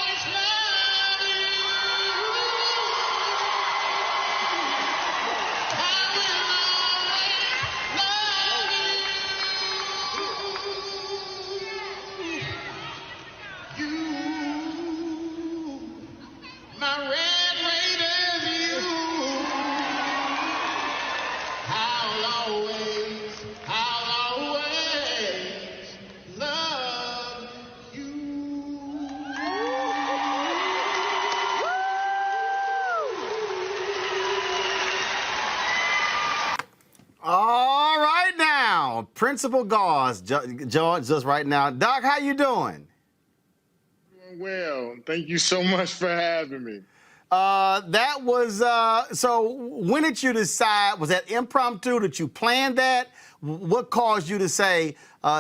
Principal Gauze joins us right now. Doc, how you doing? Well, thank you so much for having me. That was, so when did you decide, was that impromptu? Did you plan that? What caused you to say,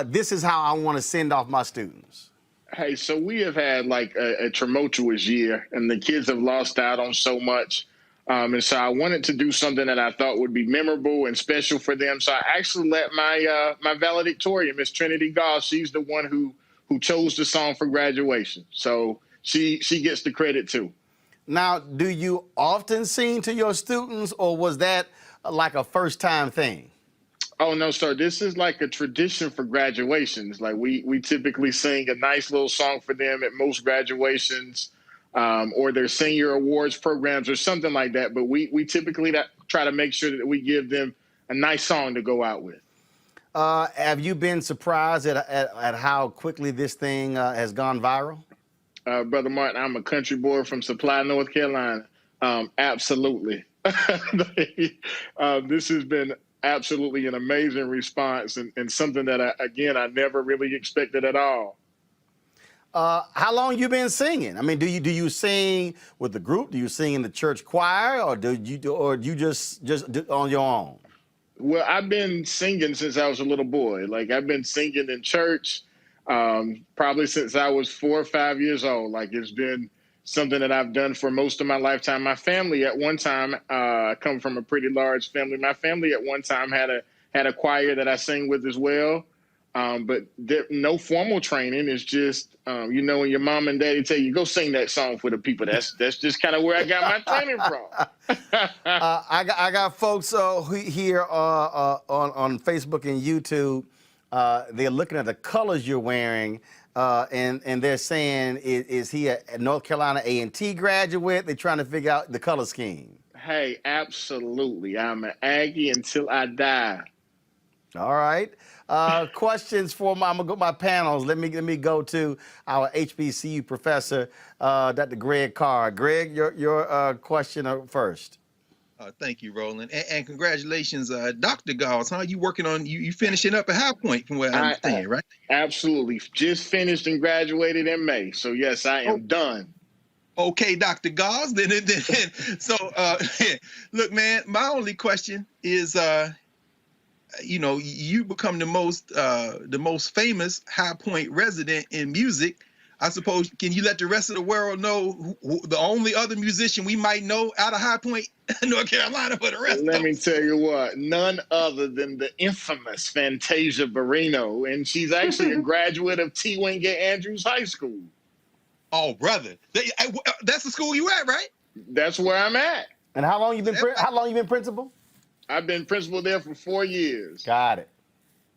this is how I want to send off my students? Hey, so we have had like a tumultuous year, and the kids have lost out on so much. And so I wanted to do something that I thought would be memorable and special for them. So I actually let my valedictorian, Miss Trinity Goss, she's the one who chose the song for graduation. So she gets the credit too. Now, do you often sing to your students, or was that like a first-time thing? Oh, no, sir. This is like a tradition for graduations. Like we typically sing a nice little song for them at most graduations, or their senior awards programs or something like that. But we typically try to make sure that we give them a nice song to go out with. Have you been surprised at how quickly this thing has gone viral? Brother Martin, I'm a country boy from Supply, North Carolina. Absolutely. This has been absolutely an amazing response and something that, I never really expected at all. How long you been singing? I mean, do you sing with the group? Do you sing in the church choir, or do you just do on your own? Well, I've been singing since I was a little boy. Like, I've been singing in church probably since I was 4 or 5 years old. Like, it's been something that I've done for most of my lifetime. My family at one time, I come from a pretty large family. My family at one time had a choir that I sang with as well. But no formal training. It's just, when your mom and daddy tell you, go sing that song for the people. That's just kind of where I got my training from. I got folks here on Facebook and YouTube. They're looking at the colors you're wearing, and they're saying, is he a North Carolina A&T graduate? They're trying to figure out the color scheme. Hey, absolutely. I'm an Aggie until I die. All right. Questions for I'm gonna go my panels. Let me go to our HBCU professor, Dr. Greg Carr. Greg, your question first. Thank you, Roland, and congratulations, Dr. Gauss. Huh? You working on you finishing up at High Point, from what I understand, right? Absolutely. Just finished and graduated in May. So yes, I am done. Okay, Dr. Gauss. Then so look, man. My only question is, you become the most famous High Point resident in music. I suppose, can you let the rest of the world know who the only other musician we might know out of High Point, North Carolina, for the rest Let of me us? tell you what, none other than the infamous Fantasia Barrino, and she's actually a graduate of T. Wingate Andrews High School. Oh, brother. That's the school you at, right? That's where I'm at. And how long you been principal? I've been principal there for 4 years. Got it.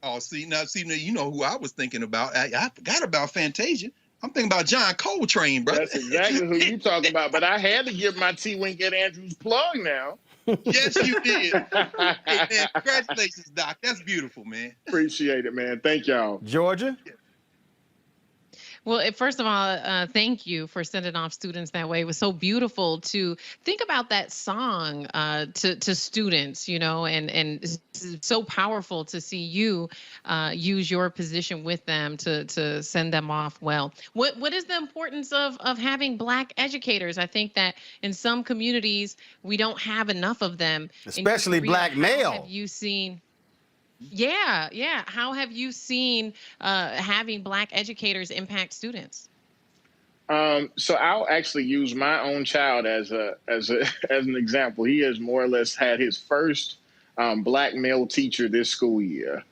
Oh, see, now you know who I was thinking about. I forgot about Fantasia. I'm thinking about John Coltrane, brother. That's exactly who you talking about. But I had to give my T. Wingate Andrews plug now. Yes, you did. Hey, man, congratulations, Doc. That's beautiful, man. Appreciate it, man. Thank y'all. Georgia? Well, first of all, thank you for sending off students that way. It was so beautiful to think about that song to students, and it's so powerful to see you use your position with them to send them off well. What is the importance of having Black educators? I think that in some communities, we don't have enough of them. Especially Black male. Have you seen... Yeah. How have you seen having Black educators impact students? So I'll actually use my own child as an example. He has more or less had his first Black male teacher this school year,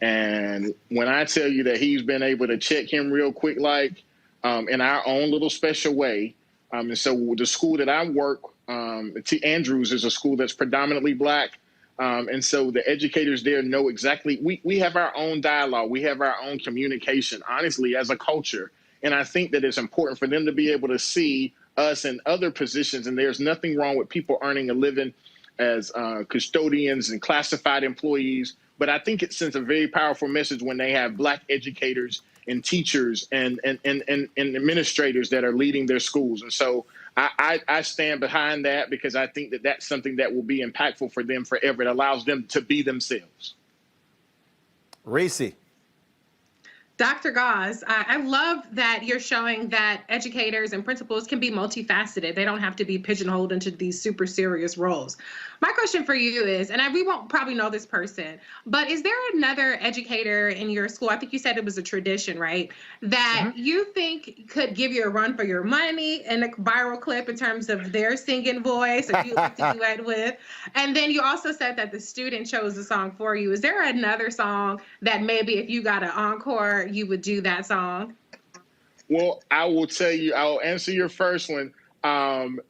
and when I tell you that he's been able to check him real quick, like in our own little special way. And so the school that I work, T. Andrews, is a school that's predominantly Black. And so the educators there know exactly, we have our own dialogue, we have our own communication, honestly, as a culture. And I think that it's important for them to be able to see us in other positions. And there's nothing wrong with people earning a living as custodians and classified employees. But I think it sends a very powerful message when they have Black educators and teachers and administrators that are leading their schools. And so I stand behind that because I think that that's something that will be impactful for them forever. It allows them to be themselves. Reese. Dr. Gauze, I love that you're showing that educators and principals can be multifaceted. They don't have to be pigeonholed into these super serious roles. My question for you is, and we won't probably know this person, but is there another educator in your school, I think you said it was a tradition, right, that you think could give you a run for your money in a viral clip in terms of their singing voice, or you like to duet with? And then you also said that the student chose the song for you. Is there another song that maybe if you got an encore, you would do that song? Well, I will tell you, I'll answer your first one.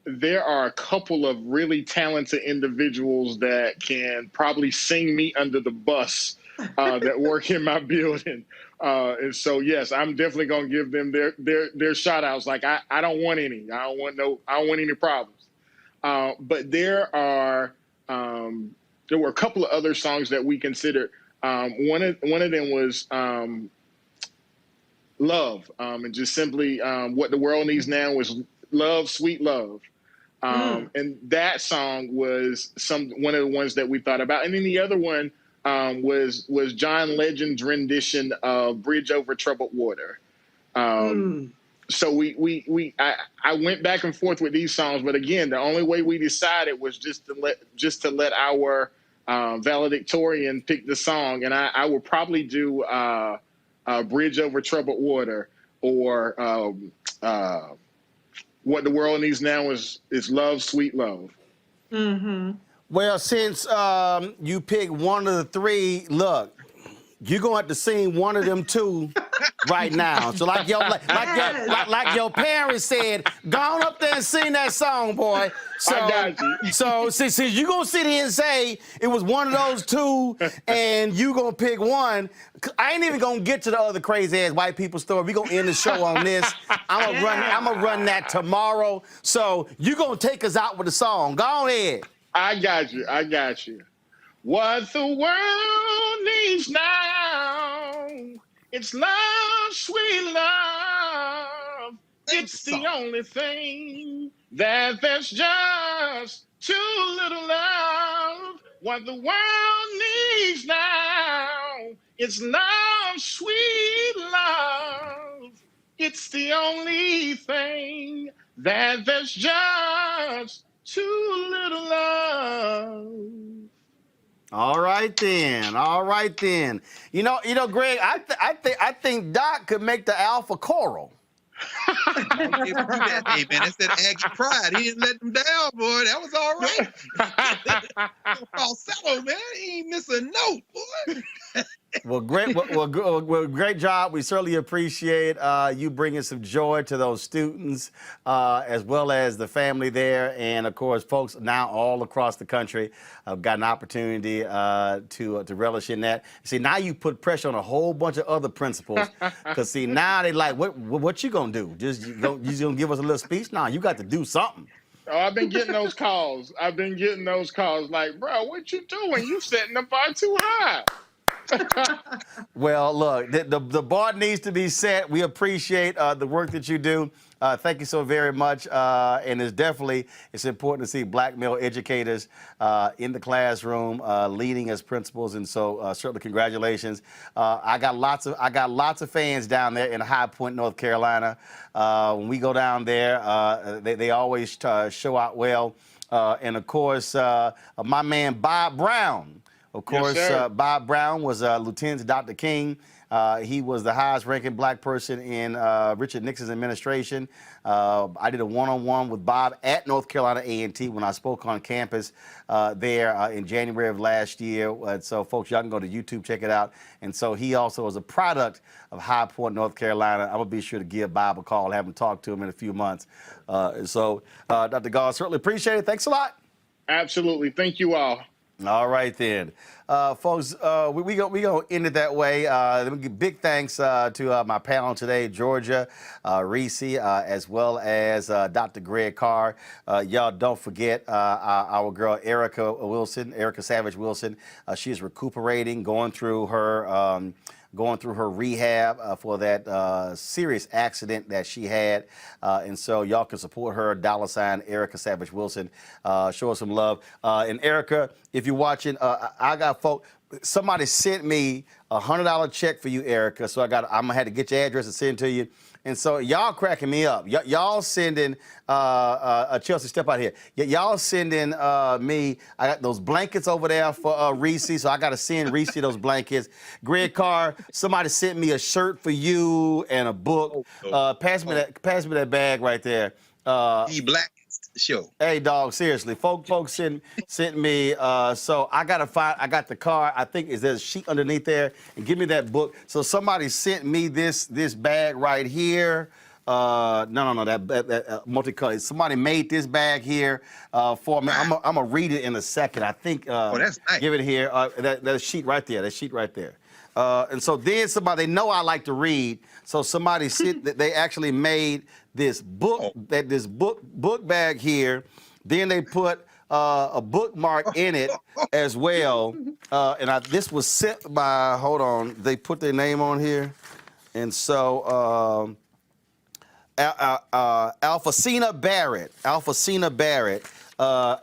There are a couple of really talented individuals that can probably sing me under the bus that work in my building. And so, yes, I'm definitely going to give them their shout outs. Like, I don't want any. I don't want any problems. But there were a couple of other songs that we considered. One of them was Love, and just simply what the world needs now is love, sweet love. And that song was one of the ones that we thought about. And then the other one was John Legend's rendition of Bridge Over Troubled Water. So I went back and forth with these songs, but again, the only way we decided was just to let our valedictorian pick the song, and I would probably do Bridge Over Troubled Water, or What the World Needs Now is Love, Sweet Love. Well, since you picked one of the three, look, you're gonna have to sing one of them two right now. So like your parents said, go on up there and sing that song, boy. So, I got you. So since you gonna sit here and say it was one of those two and you gonna pick one, I ain't even gonna get to the other crazy ass white people story. We gonna end the show on this. I'm gonna run that tomorrow. So you gonna take us out with the song. Go ahead. I got you. What the world needs now, it's love, sweet love. It's the only thing there's just too little love. What the world needs now, it's love, sweet love. It's the only thing there's just too little love. All right then. You know, Greg. I think Doc could make the alpha choral. Hey man, that's that Aggie pride. He didn't let them down, boy. That was all right. Falsetto, man. He ain't miss a note, boy. Well, great job. We certainly appreciate you bringing some joy to those students, as well as the family there, and of course, folks now all across the country have got an opportunity to relish in that. See, now you put pressure on a whole bunch of other principals, because see, now they like, what you gonna do? You gonna give us a little speech? Nah, you got to do something. Oh, I've been getting those calls. Like, bro, what you doing? You setting the bar too high. Well, look, the bar needs to be set. We appreciate the work that you do. Thank you so very much. And it's important to see black male educators in the classroom leading as principals. And so certainly congratulations. I got lots of fans down there in High Point, North Carolina. When we go down there, they always show out well. And of course, my man Bob Brown. Of course, yes, Bob Brown was lieutenant to Dr. King. He was the highest ranking black person in Richard Nixon's administration. I did a one-on-one with Bob at North Carolina A&T when I spoke on campus there in January of last year. So folks, y'all can go to YouTube, check it out. And so he also is a product of High Point, North Carolina. I'm gonna be sure to give Bob a call, have him talk to him in a few months. So Dr. Gauze, certainly appreciate it. Thanks a lot. Absolutely, thank you all. All right then, folks. We gonna end it that way. Let me give big thanks to my panel today, Georgia, Reese, as well as Dr. Greg Carr. Y'all don't forget our girl Erica Savage Wilson. She is recuperating, going through her rehab for that serious accident that she had. And so y'all can support her, $ Erica Savage Wilson. Show her some love. And Erica, if you're watching, I got folks, somebody sent me a $100 check for you, Erica. So I'm gonna have to get your address and send it to you. And so y'all cracking me up. Y'all sending Chelsea, step out here. Y'all sending me. I got those blankets over there for Reese, so I got to send Reese those blankets. Greg Carr, somebody sent me a shirt for you and a book. Pass me that bag right there. The Black Show. Hey, dog, seriously, folks sent me. So I gotta find. I got the card. I think is there a sheet underneath there, and give me that book. So somebody sent me this bag right here. No, that multicolored. Somebody made this bag here for me. I'm gonna read it in a second. I think. That's nice. Give it here. That sheet right there. That sheet right there. And so then they know I like to read. So somebody they actually made this book, this book bag here. Then they put a bookmark in it as well. And this was sent by, hold on, they put their name on here. And so Alphacina Barrett.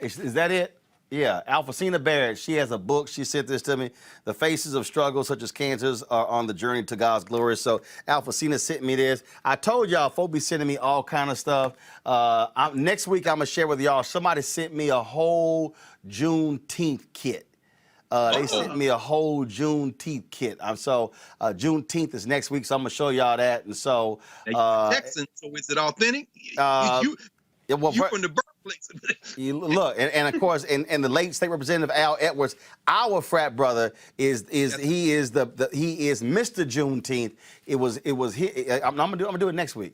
Is that it? Yeah, Alphacina Barrett, she has a book. She sent this to me. The Faces of Struggle, such as cancers, are on the journey to God's glory. So Alphacina sent me this. I told y'all, folks be sending me all kind of stuff. Next week, I'm going to share with y'all. Somebody sent me a whole Juneteenth kit. They sent me a whole Juneteenth kit. So Juneteenth is next week, so I'm going to show y'all that. And so... Texan, so is it authentic? You from the birthplace. Look, and of course, and the late state representative Al Edwards, our frat brother, he is Mr. Juneteenth. I'm gonna do it next week.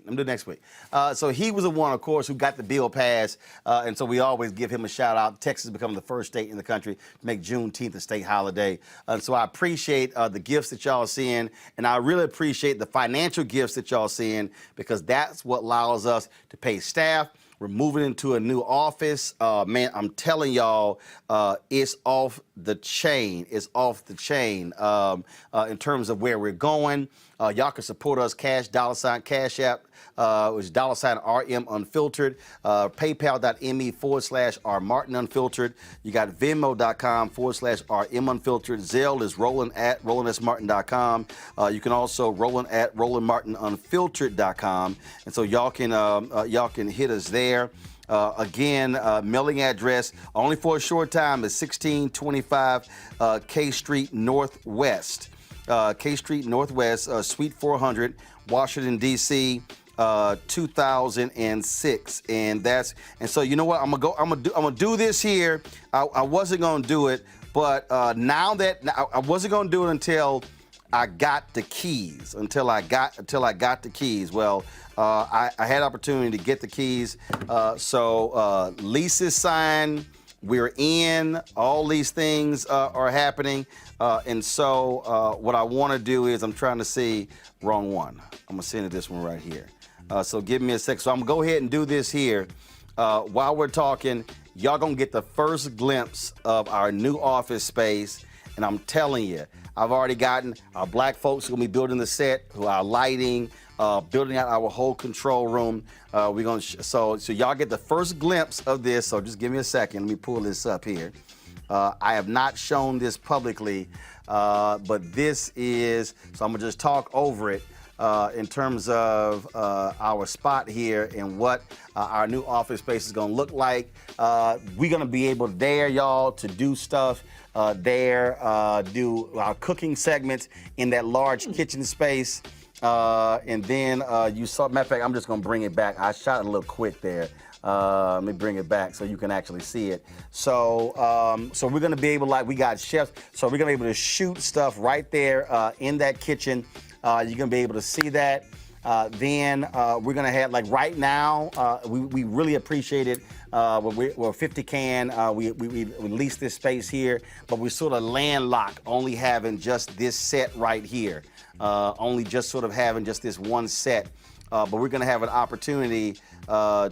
So he was the one, of course, who got the bill passed, and so we always give him a shout out. Texas is becoming the first state in the country to make Juneteenth a state holiday, and so I appreciate the gifts that y'all seeing, and I really appreciate the financial gifts that y'all seeing, because that's what allows us to pay staff. We're moving into a new office. Man, I'm telling y'all, it's off the chain. It's off the chain in terms of where we're going. Y'all can support us, Cash App, which is $RM Unfiltered, PayPal.me/R Martin Unfiltered. You got Venmo.com/RM Unfiltered. Zelle is Roland at RolandSMartin.com. You can also Roland at RolandMartinUnfiltered.com. And so y'all can hit us there. Again, mailing address only for a short time is 1625 K Street Northwest. K Street Northwest, Suite 400, Washington, D.C., 2006. And so you know what? I'm gonna do this here. I wasn't gonna do it, but now I wasn't gonna do it until I got the keys. Until I got the keys. Well, I had opportunity to get the keys. So lease is signed. We're in. All these things are happening. And so what I want to do is I'm trying to see, wrong one. I'm going to send it this one right here. So give me a sec. So I'm going to go ahead and do this here. While we're talking, y'all going to get the first glimpse of our new office space. And I'm telling you, I've already gotten our black folks who will be building the set, who are lighting, building out our whole control room. We're going to so y'all get the first glimpse of this. So just give me a second. Let me pull this up here. I have not shown this publicly, but this is, so I'm gonna just talk over it in terms of our spot here and what our new office space is gonna look like. We're gonna be able there, y'all, to do stuff there, do our cooking segments in that large kitchen space. And then you saw, matter of fact, I'm just gonna bring it back. I shot it a little quick there. Let me bring it back so you can actually see it. So we're gonna be able, like, we got chefs, so we're gonna be able to shoot stuff right there in that kitchen. You're gonna be able to see that. Then we're gonna have, like right now, we really appreciate it. We're 50 can. We lease this space here, but we're sort of landlocked, only having just this set right here. Only just sort of having just this one set. But we're gonna have an opportunity to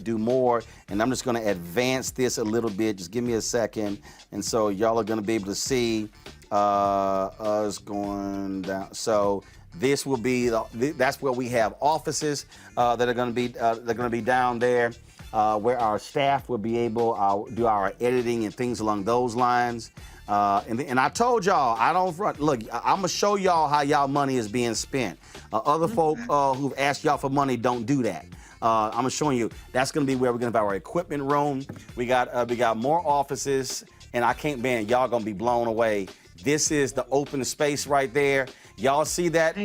do more, and I'm just gonna advance this a little bit. Just give me a second, and so y'all are gonna be able to see us going down. So this will be that's where we have offices that are gonna be down there. where our staff will be able to do our editing and things along those lines. And I told y'all, I don't front. Look, I'm gonna show y'all how y'all money is being spent. Other folk who've asked y'all for money don't do that. I'm showing you. That's gonna be where we're gonna have our equipment room. We got more offices, and I can't, man, y'all gonna be blown away. This is the open space right there. Y'all see that?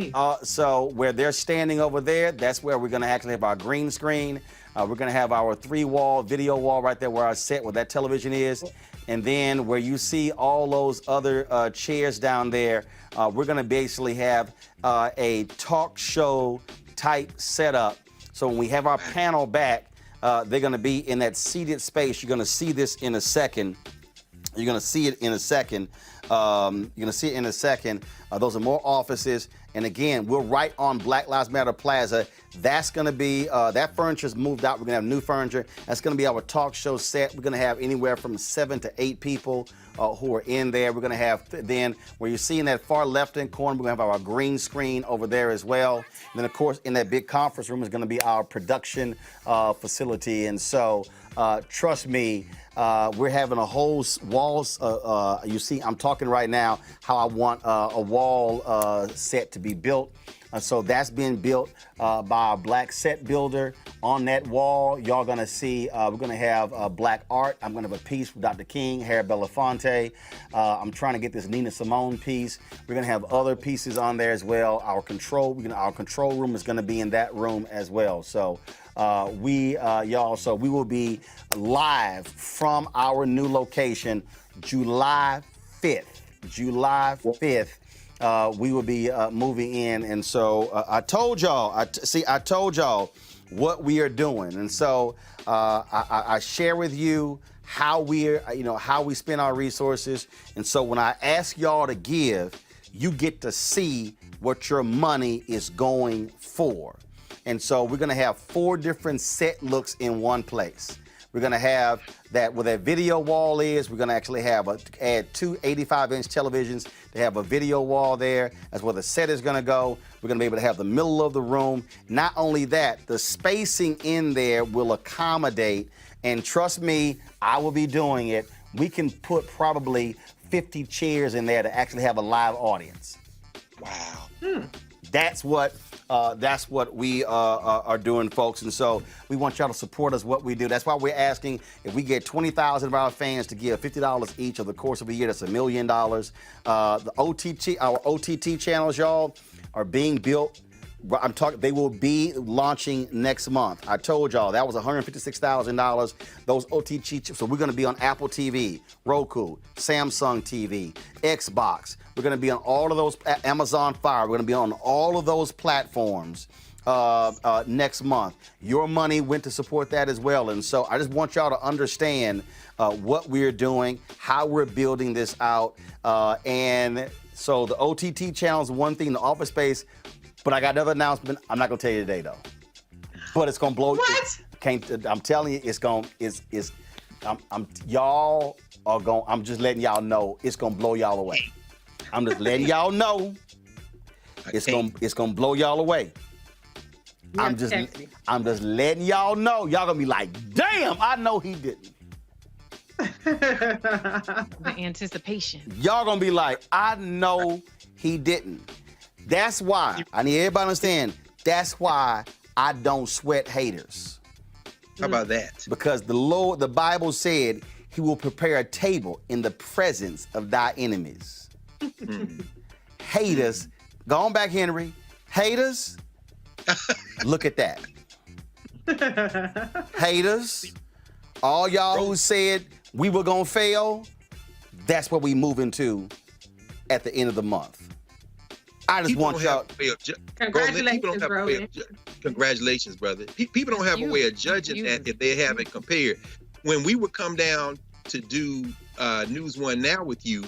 So where they're standing over there, that's where we're gonna actually have our green screen. We're gonna have our 3-wall video wall right there where our set, where that television is. And then where you see all those other chairs down there, we're gonna basically have a talk show type setup. So when we have our panel back, they're gonna be in that seated space. You're gonna see this in a second. You're gonna see it in a second. Those are more offices. And again, we're right on Black Lives Matter Plaza. That's gonna be, that furniture's moved out. We're gonna have new furniture. That's gonna be our talk show set. We're gonna have anywhere from 7 to 8 people who are in there. We're gonna have, then where you see in that far left-hand corner, we're gonna have our green screen over there as well. And then of course, in that big conference room is gonna be our production facility. And so, trust me, we're having a whole walls. You see, I'm talking right now how I want a wall set to be built. So that's being built by a black set builder. On that wall, y'all gonna see, we're gonna have black art. I'm gonna have a piece from Dr. King, Harry Belafonte. I'm trying to get this Nina Simone piece. We're gonna have other pieces on there as well. Our control room is gonna be in that room as well. So we will be live from our new location July 5th. July 5th. We will be moving in, and so I told y'all what we are doing, and so I share with you how we spend our resources, and so when I ask y'all to give, you get to see what your money is going for, and so we're gonna have 4 different set looks in one place. We're gonna have that where that video wall is. We're gonna actually have add 2 85-inch televisions to have a video wall there. That's where the set is gonna go. We're gonna be able to have the middle of the room. Not only that, the spacing in there will accommodate, and trust me, I will be doing it. We can put probably 50 chairs in there to actually have a live audience. Wow. That's what we are doing, folks. And so we want y'all to support us, what we do. That's why we're asking if we get 20,000 of our fans to give $50 each over the course of a year, that's $1 million. Our OTT channels, y'all, are being built. They will be launching next month. I told y'all that was $156,000. Those OTT, so we're gonna be on Apple TV, Roku, Samsung TV, Xbox. We're gonna be on all of those, Amazon Fire. We're gonna be on all of those platforms next month. Your money went to support that as well. And so I just want y'all to understand what we're doing, how we're building this out. And so the OTT channel is one thing, the office space. But I got another announcement. I'm not gonna tell you today though. But it's gonna blow. What? I'm telling you, y'all are going. I'm just letting y'all know it's gonna blow y'all away. I'm just letting y'all know it's gonna blow y'all away. I'm just letting y'all know. Y'all gonna be like, damn, I know he didn't. The anticipation. Y'all gonna be like, I know he didn't. That's why, I need everybody to understand, that's why I don't sweat haters. How about that? Because the Bible said he will prepare a table in the presence of thy enemies. Haters, go on back, Henry. Haters, look at that. Haters, all y'all who said we were gonna fail, that's what we move into at the end of the month. I just want y'all. Congratulations, bro. Congratulations, brother. People don't have a way of judging that if they haven't compared. When we would come down to do News One Now with you,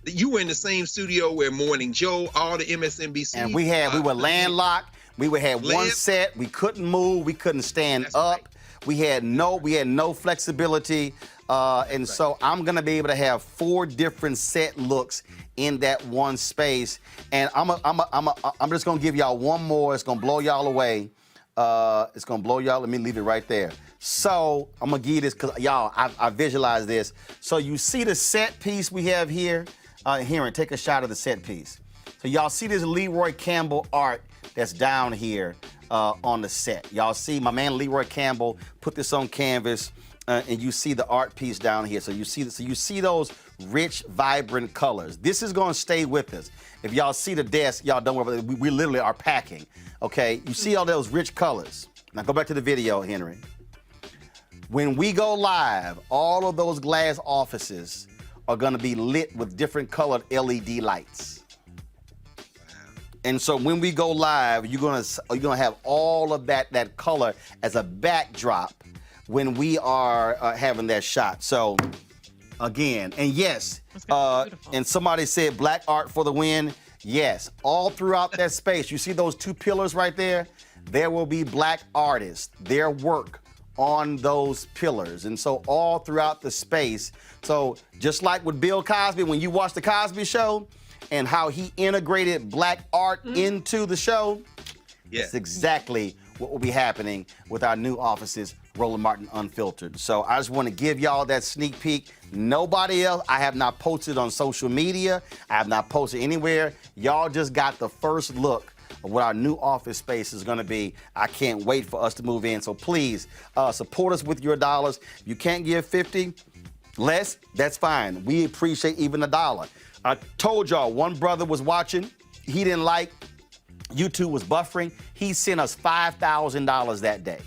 you were in the same studio where Morning Joe, all the MSNBC, and we were landlocked. We had one set. We couldn't move. We couldn't stand up. We had no flexibility. So I'm gonna be able to have 4 different set looks in that one space, and I'm just gonna give y'all one more. It's gonna blow y'all away. It's gonna blow y'all. Let me leave it right there. So I'm gonna give you this because y'all, I visualize this. So you see the set piece we have here. Here, and take a shot of the set piece. So y'all see this Leroy Campbell art that's down here on the set. Y'all see my man Leroy Campbell put this on canvas, and you see the art piece down here. So you see those rich, vibrant colors. This is gonna stay with us. If y'all see the desk, y'all don't worry about it. We literally are packing. Okay, you see all those rich colors. Now go back to the video, Henry. When we go live, all of those glass offices are gonna be lit with different colored LED lights. And so when we go live, you're gonna have all of that color as a backdrop when we are having that shot. So again, and yes, and somebody said black art for the win. Yes, all throughout that space, you see those two pillars right there? There will be black artists, their work on those pillars. And so all throughout the space. So just like with Bill Cosby, when you watch the Cosby Show and how he integrated black art into the show, it's exactly what will be happening with our new offices, Roland Martin Unfiltered. So I just want to give y'all that sneak peek. Nobody else, I have not posted on social media. I have not posted anywhere. Y'all just got the first look of what our new office space is going to be. I can't wait for us to move in. So please support us with your dollars. If you can't give 50 less, that's fine. We appreciate even $1. I told y'all one brother was watching. He didn't like YouTube was buffering. He sent us $5,000 that day.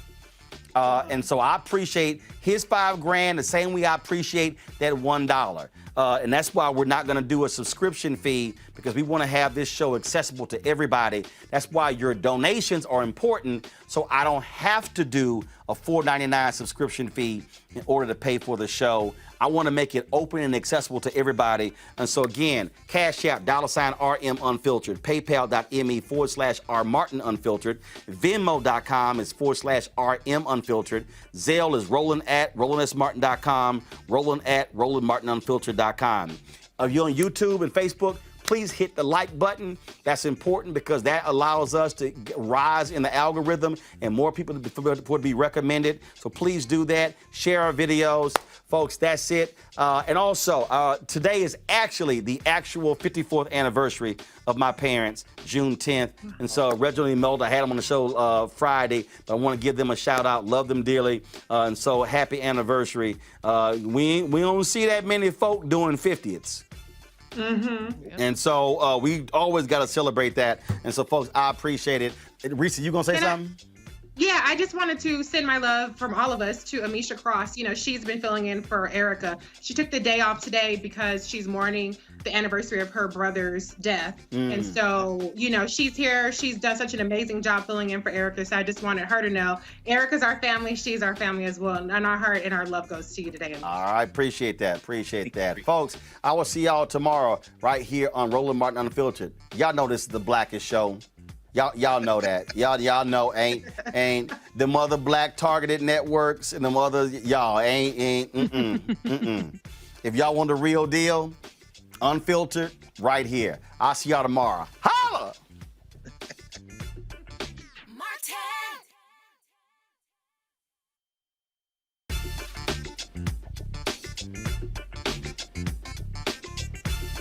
And so I appreciate his $5,000 the same way I appreciate that $1. And that's why we're not gonna do a subscription fee, because we wanna have this show accessible to everybody. That's why your donations are important, so I don't have to do a $4.99 subscription fee in order to pay for the show. I wanna make it open and accessible to everybody. And so again, Cash App, $RM Unfiltered, PayPal.me/R Martin Unfiltered, Venmo.com is /RM Unfiltered, Zelle is Roland@RolandSMartin.com, Roland@RolandMartinUnfiltered.com. If you're on YouTube and Facebook, please hit the like button. That's important because that allows us to rise in the algorithm and more people to be recommended. So please do that. Share our videos. Folks, that's it. And also, today is actually the actual 54th anniversary of my parents, June 10th. And so Reginald Imelda, I had them on the show Friday, but I want to give them a shout out. Love them dearly. And so happy anniversary. We don't see that many folk doing 50ths. And so we always got to celebrate that. And so, folks, I appreciate it. Reese, you going to say something? Yeah, I just wanted to send my love from all of us to Amisha Cross. You know, she's been filling in for Erica. She took the day off today because she's mourning the anniversary of her brother's death. And so, you know, she's here. She's done such an amazing job filling in for Erica. So I just wanted her to know Erica's our family. She's our family as well. And our heart and our love goes to you today. All right. Appreciate that. Appreciate that. Folks, I will see y'all tomorrow right here on Roland Martin Unfiltered. Y'all know this is the blackest show. Y'all know that. Y'all know ain't them other black targeted networks and them other y'all ain't. If y'all want the real deal, Unfiltered, right here. I'll see y'all tomorrow.